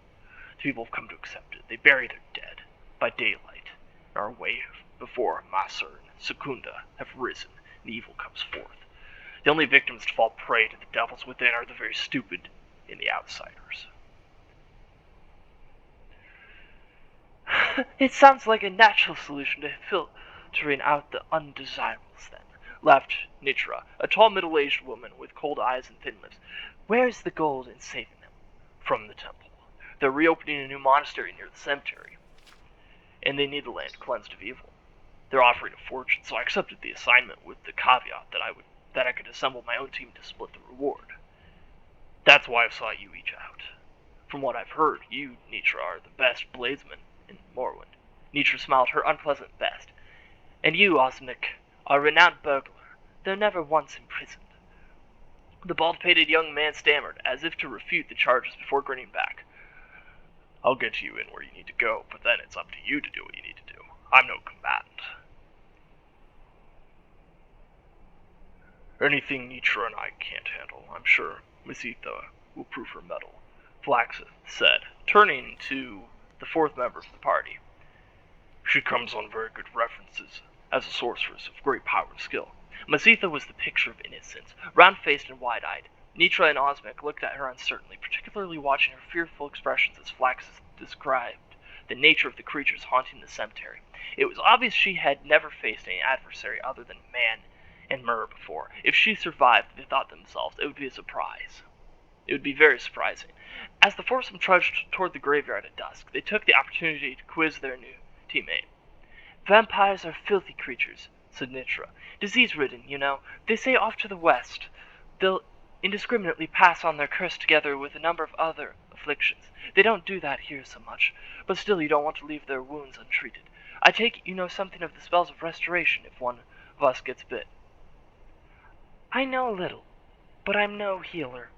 The people have come to accept it. They bury their dead by daylight, and our way before Maser and Secunda have risen, and evil comes forth. The only victims to fall prey to the devils within are the very stupid and the outsiders. It sounds like a natural solution to filtering out the undesirables, then. laughed Nitra, a tall middle-aged woman with cold eyes and thin lips. "Where's the gold in saving them?" "From the temple. They're reopening a new monastery near the cemetery, and they need the land cleansed of evil. They're offering a fortune, so I accepted the assignment with the caveat that I could assemble my own team to split the reward. That's why I sought you each out. From what I've heard, you, Nitra, are the best bladesman in Morrowind." Nitra smiled her unpleasant best. "And you, Osmic, are a renowned burglar, though never once imprisoned." The bald-pated young man stammered, as if to refute the charges before grinning back. "I'll get you in where you need to go, but then it's up to you to do what you need to do. I'm no combatant." "Anything Nitra and I can't handle, I'm sure Masitha will prove her mettle," Flaxith said, turning to the fourth member of the party. "She comes on very good references as a sorceress of great power and skill." Masitha was the picture of innocence, round-faced and wide-eyed. Nitra and Osmic looked at her uncertainly, particularly watching her fearful expressions as Flaxith described the nature of the creatures haunting the cemetery. It was obvious she had never faced any adversary other than man and Myrrh before. If she survived, they thought themselves, it would be a surprise. It would be very surprising. As the foursome trudged toward the graveyard at dusk, they took the opportunity to quiz their new teammate. "Vampires are filthy creatures," said Nitra. "Disease-ridden, you know. They say off to the west they'll indiscriminately pass on their curse together with a number of other afflictions. They don't do that here so much, but still you don't want to leave their wounds untreated. I take it you know something of the spells of restoration if one of us gets bit." "I know a little, but I'm no healer,"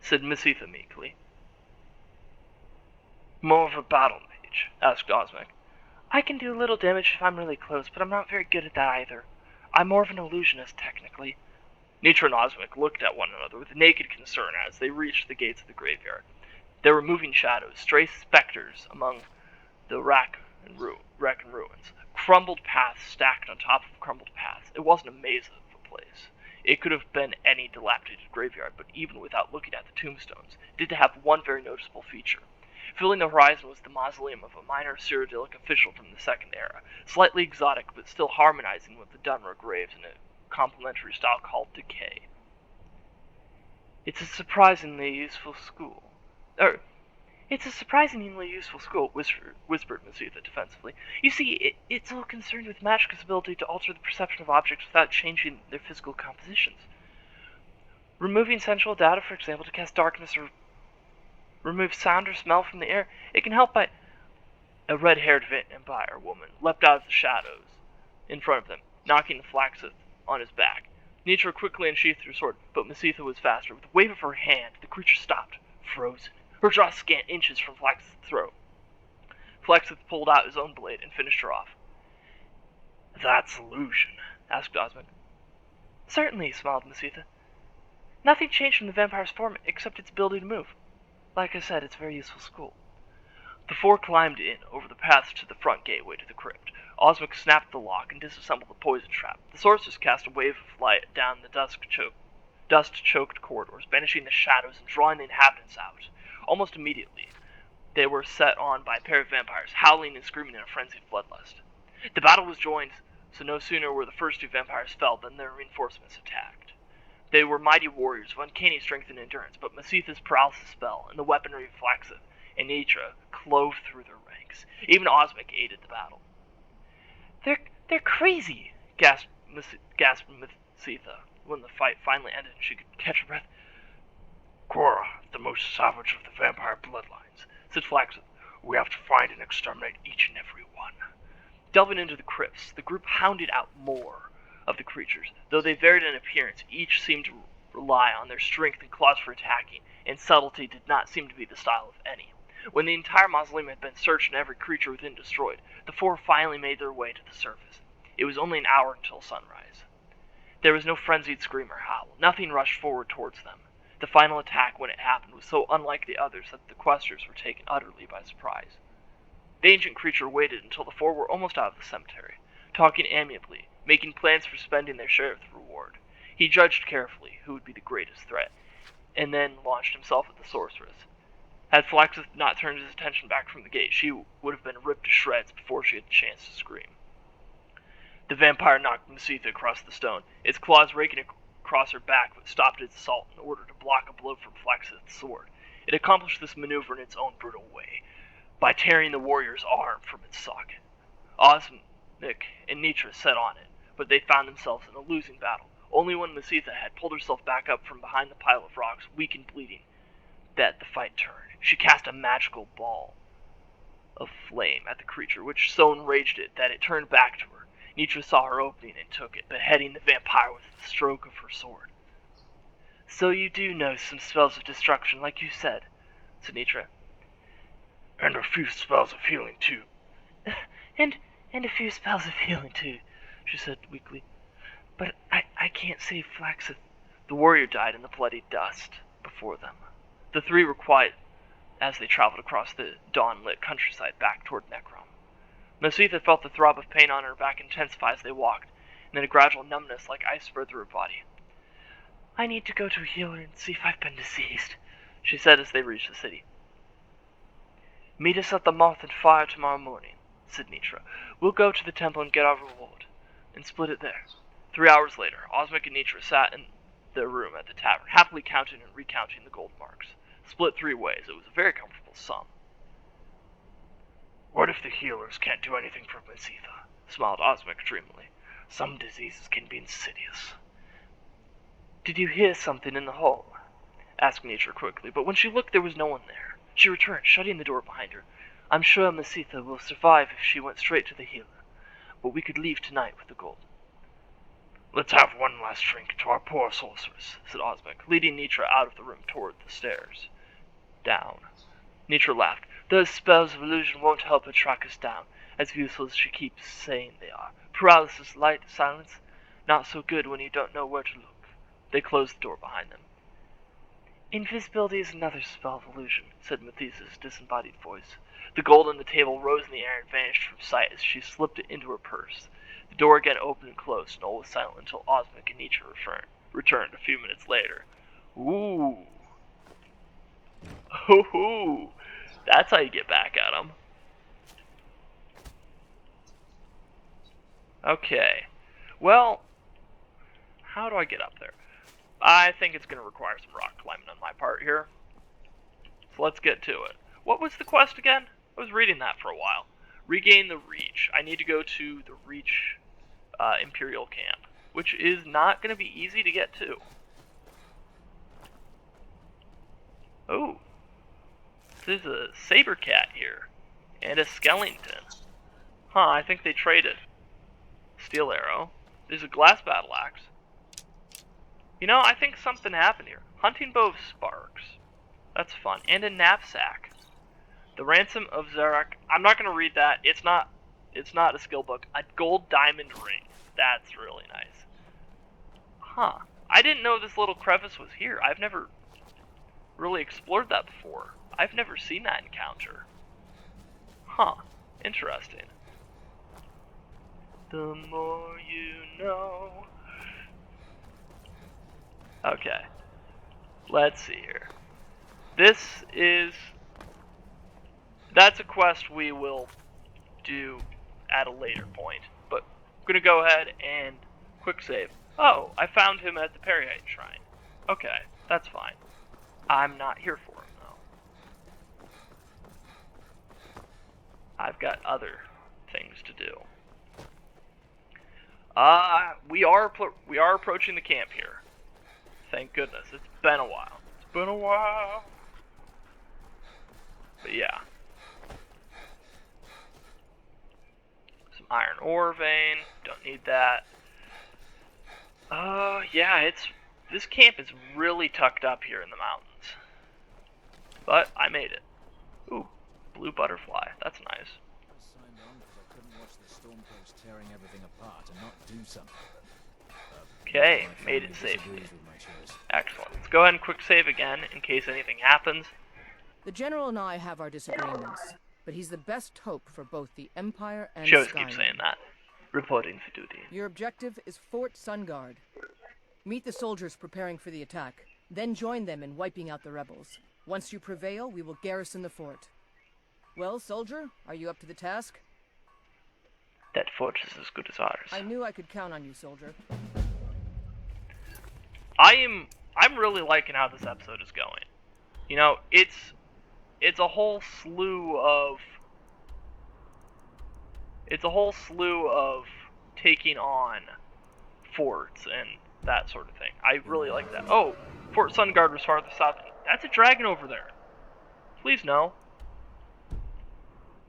said Masitha meekly. "More of a battle mage?" asked Osmic. "I can do a little damage if I'm really close, but I'm not very good at that either. I'm more of an illusionist, technically." Nitra and Osmic looked at one another with naked concern as they reached the gates of the graveyard. There were moving shadows, stray specters among the wreck and ruins, crumbled paths stacked on top of crumbled paths. It wasn't a maze of a place. It could have been any dilapidated graveyard, but even without looking at the tombstones, it did have one very noticeable feature. Filling the horizon was the mausoleum of a minor Cyrodiilic official from the Second Era, slightly exotic but still harmonizing with the Dunra graves in a complementary style called Decay. It's a surprisingly useful school, whispered Masitha defensively. "You see, it's all concerned with Magicka's ability to alter the perception of objects without changing their physical compositions. Removing sensual data, for example, to cast darkness or remove sound or smell from the air, it can help by..." A red-haired vampire woman leapt out of the shadows in front of them, knocking Flaxith on his back. Nitra quickly unsheathed her sword, but Masitha was faster. With a wave of her hand, the creature stopped, frozen, her jaw scant inches from Flaxith's throat. Flaxith pulled out his own blade and finished her off. "That's illusion?" asked Osmic. "Certainly," smiled Masitha. "Nothing changed from the vampire's form except its ability to move. Like I said, it's a very useful school." The four climbed in over the paths to the front gateway to the crypt. Osmic snapped the lock and disassembled the poison trap. The sorceress cast a wave of light down the dust-choked corridors, banishing the shadows and drawing the inhabitants out. Almost immediately, they were set on by a pair of vampires, howling and screaming in a frenzy of bloodlust. The battle was joined, so no sooner were the first two vampires felled than their reinforcements attacked. They were mighty warriors of uncanny strength and endurance, but Masitha's paralysis spell and the weaponry of Flaxith and Nitra clove through their ranks. Even Osmic aided the battle. They're crazy!" gasped Masitha when the fight finally ended and she could catch her breath. "Cora, the most savage of the vampire bloodlines," said Flaxith. "We have to find and exterminate each and every one." Delving into the crypts, the group hounded out more of the creatures. Though they varied in appearance, each seemed to rely on their strength and claws for attacking, and subtlety did not seem to be the style of any. When the entire mausoleum had been searched and every creature within destroyed, the four finally made their way to the surface. It was only an hour until sunrise. There was no frenzied scream or howl. Nothing rushed forward towards them. The final attack, when it happened, was so unlike the others that the questers were taken utterly by surprise. The ancient creature waited until the four were almost out of the cemetery, talking amiably, making plans for spending their share of the reward. He judged carefully who would be the greatest threat, and then launched himself at the sorceress. Had Flaxith not turned his attention back from the gate, she would have been ripped to shreds before she had the chance to scream. The vampire knocked Masitha across the stone, its claws raking across her back, but stopped its assault in order to block a blow from Flaxith's sword. It accomplished this maneuver in its own brutal way, by tearing the warrior's arm from its socket. Osmic and Nitra set on it, but they found themselves in a losing battle. Only when Masitha had pulled herself back up from behind the pile of rocks, weak and bleeding, that the fight turned. She cast a magical ball of flame at the creature, which so enraged it that it turned back to her. Nitra saw her opening and took it, beheading the vampire with the stroke of her sword. "So you do know some spells of destruction, like you said," said Nitra. "And a few spells of healing, too." And a few spells of healing, too," she said weakly. "But I can't save Flaxith." The warrior died in the bloody dust before them. The three were quiet as they traveled across the dawn-lit countryside back toward Necrom. Masitha felt the throb of pain on her back intensify as they walked, and then a gradual numbness like ice spread through her body. "I need to go to a healer and see if I've been diseased," she said as they reached the city. "Meet us at the Moth and Fire tomorrow morning," said Nitra. "We'll go to the temple and get our reward, and split it there." 3 hours later, Osmic and Nitra sat in their room at the tavern, happily counting and recounting the gold marks. Split 3 ways, it was a very comfortable sum. "What if the healers can't do anything for Masitha?" smiled Osmic dreamily. "Some diseases can be insidious." "Did you hear something in the hall?" asked Nitra quickly, but when she looked there was no one there. She returned, shutting the door behind her. "I'm sure Masitha will survive if she went straight to the healer, but we could leave tonight with the gold." "Let's have one last drink to our poor sorceress," said Osmic, leading Nitra out of the room toward the stairs. Down. Nitra laughed. "Those spells of illusion won't help her track us down, as useful as she keeps saying they are. Paralysis, light, silence, not so good when you don't know where to look." They closed the door behind them. "Invisibility is another spell of illusion," said Mathis' disembodied voice. The gold on the table rose in the air and vanished from sight as she slipped it into her purse. The door again opened and closed, and all was silent until Osmic and Nitra returned a few minutes later. "Ooh. Ooh. That's how you get back at them." Okay. Well, how do I get up there? I think it's going to require some rock climbing on my part here. So let's get to it. What was the quest again? I was reading that for a while. Regain the Reach. I need to go to the Reach Imperial Camp, which is not going to be easy to get to. Oh. There's a saber cat here. And a skeleton. Huh, I think they traded. Steel arrow. There's a glass battle axe. You know, I think something happened here. Hunting bow of sparks. That's fun. And a knapsack. The Ransom of Zarak. I'm not going to read that. It's not a skill book. A gold diamond ring. That's really nice. Huh. I didn't know this little crevice was here. I've never really explored that before. I've never seen that encounter. Huh. Interesting. The more you know. Okay. Let's see here. That's a quest we will do at a later point. But I'm going to go ahead and quick save. Oh, I found him at the Periite Shrine. Okay, that's fine. I'm not here for him, though. I've got other things to do. We are approaching the camp here. Thank goodness. It's been a while. It's been a while. But yeah. Some iron ore vein. Don't need that. Yeah, this camp is really tucked up here in the mountains. But I made it. Ooh, blue butterfly. That's nice. I signed on because I couldn't watch the Stormcloaks tearing everything apart and not do something. Okay, made it safely. Excellent. Let's go ahead and quick save again in case anything happens. The General and I have our disagreements, but he's the best hope for both the Empire and She always Skyrim. keeps saying that. Reporting for duty. Your objective is Fort Sunguard. Meet the soldiers preparing for the attack, then join them in wiping out the rebels. Once you prevail, we will garrison the fort. Well, soldier, are you up to the task? That fort is as good as ours. I knew I could count on you, soldier. I'm really liking how this episode is going. You know, it's a whole slew of taking on forts and that sort of thing. I really like that. Oh, Fort Sungard was farther south. That's a dragon over there. Please no.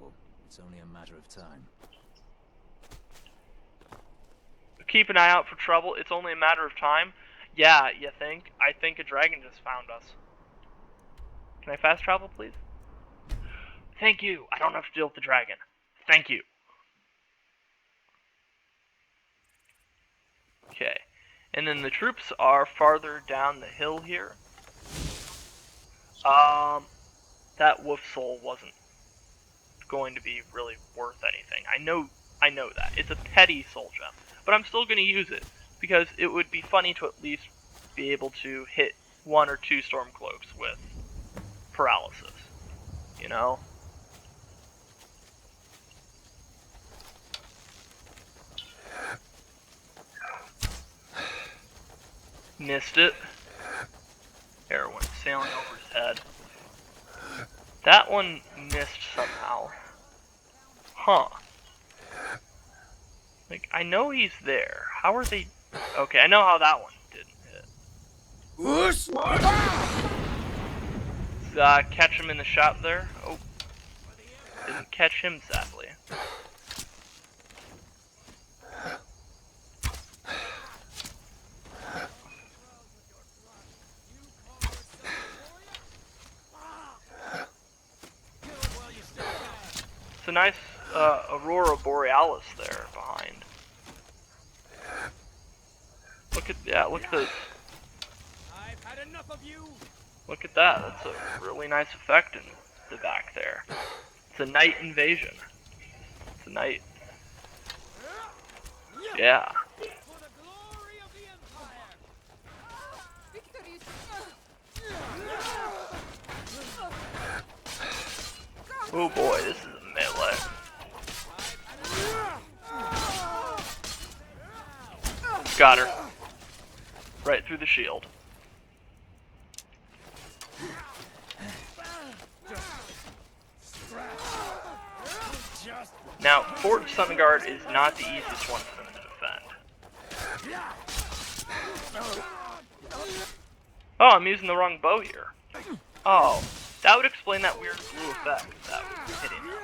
Well, it's only a matter of time. Keep an eye out for trouble. It's only a matter of time. Yeah, you think? I think a dragon just found us. Can I fast travel, please? Thank you. I don't have to deal with the dragon. Thank you. Okay. And then the troops are farther down the hill here. That wolf soul wasn't going to be really worth anything. I know that. It's a petty soul gem. But I'm still going to use it, because it would be funny to at least be able to hit 1 or 2 Stormcloaks with paralysis, you know? Missed it. Arrow went sailing over his head. That one missed somehow. Huh. Like, I know he's there. How are they... Okay, I know how that one didn't hit. Catch him in the shop there. Oh. Didn't catch him, sadly. It's a nice Aurora Borealis there behind. Look at this. I've had enough of you. Look at that. That's a really nice effect in the back there. It's a night invasion. It's a night. Yeah. Oh boy, this is a melee. Got her. Right through the shield. Now, Fort Sungard is not the easiest one for them to defend. Oh, I'm using the wrong bow here. Oh, that would explain that weird blue effect that was hitting them.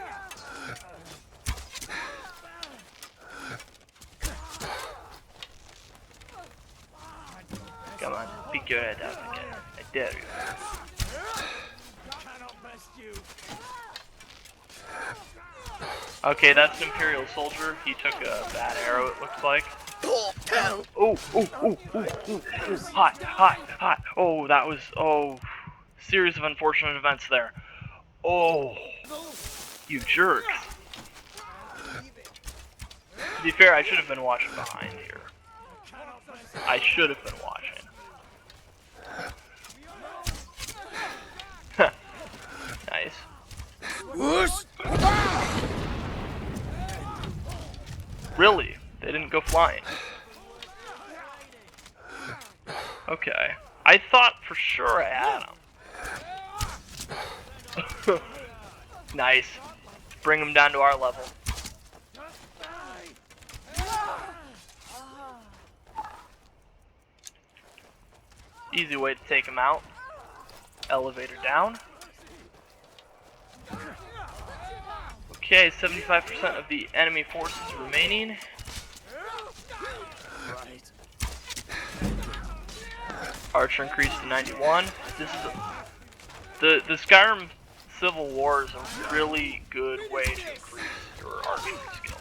Come on, pick your head out again. I dare you. Okay, that's an Imperial soldier. He took a bad arrow, it looks like. Oh, hot. Oh, that was, series of unfortunate events there. Oh, you jerks. To be fair, I should have been watching behind here. I should have been watching. Nice. Really? They didn't go flying. Okay. I thought for sure I had them. Nice. Bring them down to our level. Easy way to take them out. Elevator down. Okay, 75% of the enemy forces remaining. Archer increased to 91. This is the Skyrim Civil War is a really good way to increase your archery skill.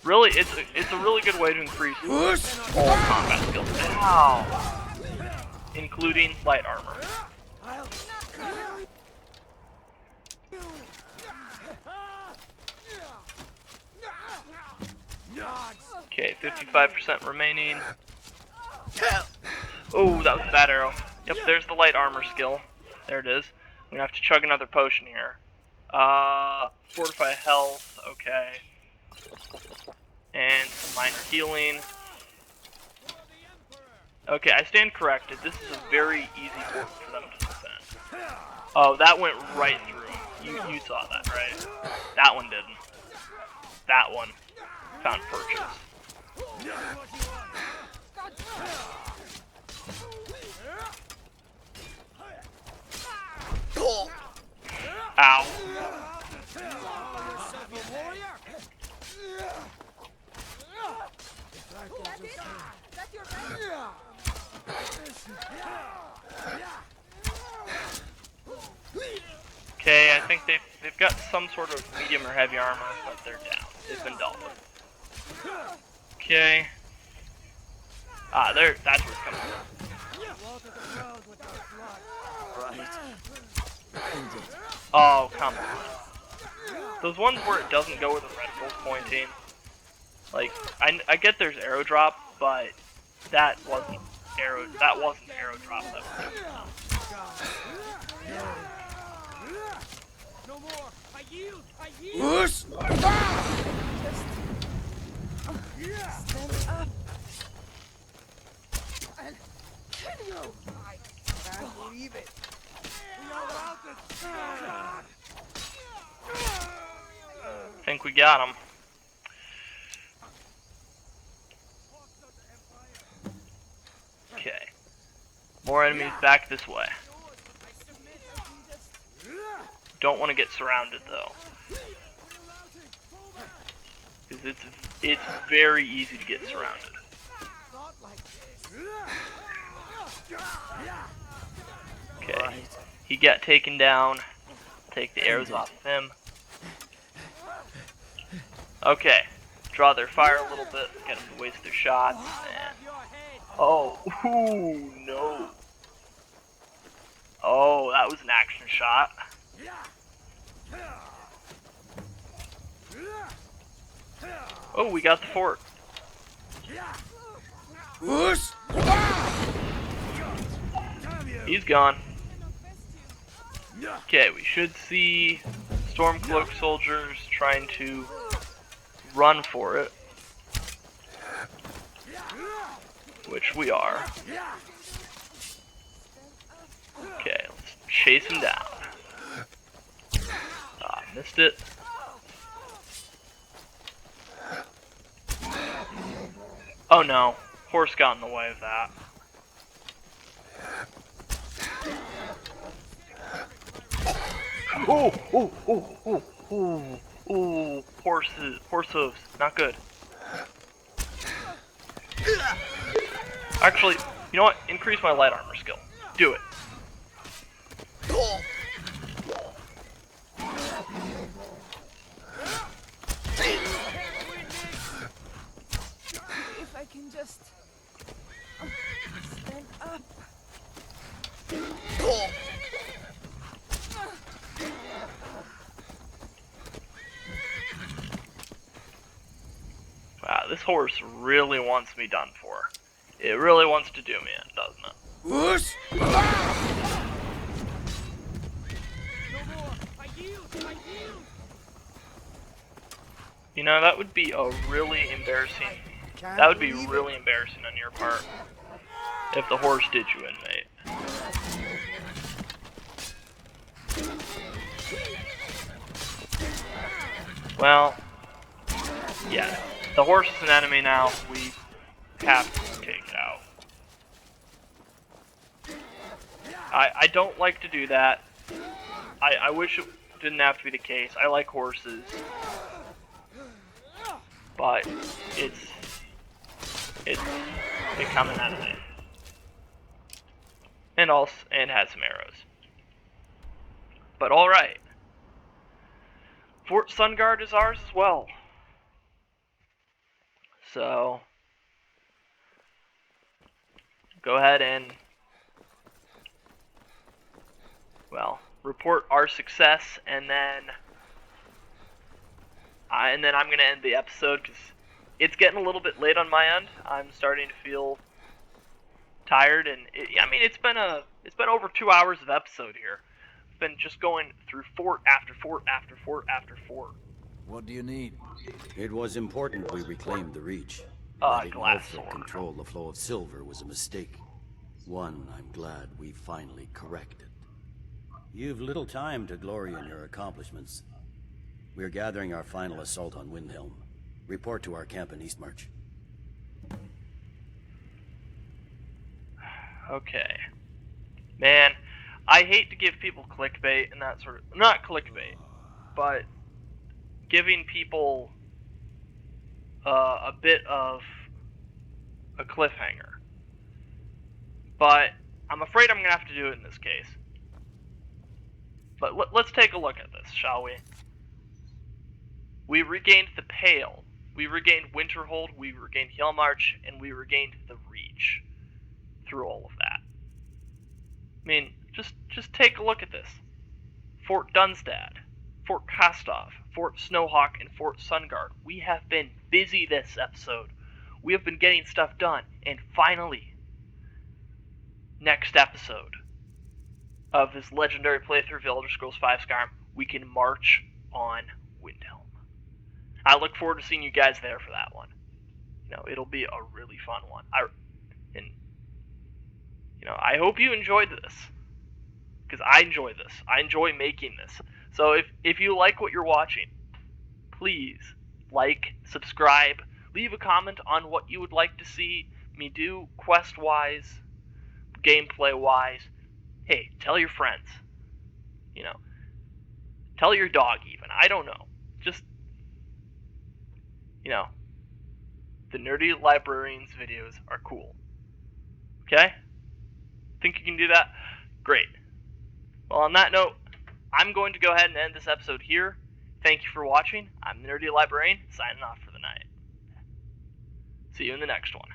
Really, it's a really good way to increase all combat skills. Ow! Including light armor. Okay, 55% remaining. Oh, that was a bad arrow. Yep, there's the light armor skill. There it is. I'm gonna have to chug another potion here. Fortify health, okay. And some minor healing. Okay, I stand corrected. This is a very easy fort for them to defend. Oh, that went right through him. You saw that, right? That one didn't. That one found purchase. Ow. Okay, I think they've got some sort of medium or heavy armor, but they're down. They've been dealt with. Okay. Ah, that's where it's coming from. Oh, come on. Those ones where it doesn't go where the reticle's pointing. Like, I get there's arrow drop, but that wasn't arrow drop. That was no more. I yield. Stand up. And continue. I can't believe it. I think we got him. Okay. More enemies back this way. Don't want to get surrounded though, because it's very easy to get surrounded. Okay, he got taken down. Take the arrows off of him. Okay, draw their fire a little bit, get them to waste their shots, and oh, ooh, no. Oh, that was an action shot. Oh, we got the fort. He's gone. Okay, we should see Stormcloak soldiers trying to run for it. Which we are. Okay, let's chase him down. Ah, missed it. Oh no, horse got in the way of that. Ooh, horse hooves, not good. Actually, you know what? Increase my light armor skill. Do it. If I can just stand up. Wow, this horse really wants me done for. It really wants to do me in, doesn't it? You know, that would be a really embarrassing. That would be really embarrassing on your part if the horse did you in, mate. Well, yeah, the horse is an enemy now. We have to take it out. I don't like to do that. I wish it didn't have to be the case. I like horses. But it's become an enemy. And has some arrows. But alright. Fort Sunguard is ours as well. So go ahead and, well, report our success, and then I'm going to end the episode because it's getting a little bit late on my end. I'm starting to feel tired, and it's been over 2 hours of episode here. I've been just going through fort after fort after fort after fort. What do you need? It was important we reclaimed the Reach. Letting glass Alfred control the flow of silver was a mistake. One I'm glad we finally corrected. You've little time to glory in your accomplishments. We're gathering our final assault on Windhelm. Report to our camp in Eastmarch. Okay. Man, I hate to give people clickbait and that sort of... Not clickbait, but giving people a bit of a cliffhanger. But I'm afraid I'm going to have to do it in this case. But let's take a look at this, shall we? We regained the Pale. We regained Winterhold, we regained Hjelmarch, and we regained the Reach. Through all of that. I mean, just take a look at this. Fort Dunstad, Fort Kastov, Fort Snowhawk, and Fort Sunguard. We have been busy this episode. We have been getting stuff done. And finally, next episode of this legendary playthrough of Elder Scrolls V Skyrim, we can march on Windhelm. I look forward to seeing you guys there for that one. You know, it'll be a really fun one. I hope you enjoyed this, because I enjoy this. I enjoy making this. So if you like what you're watching, please like, subscribe, leave a comment on what you would like to see me do quest-wise, gameplay-wise. Hey, tell your friends. You know, tell your dog even. I don't know. Just, you know, the Nerdy Librarian's videos are cool. Okay? Think you can do that? Great. Well, on that note, I'm going to go ahead and end this episode here. Thank you for watching. I'm the Nerdy Librarian, signing off for the night. See you in the next one.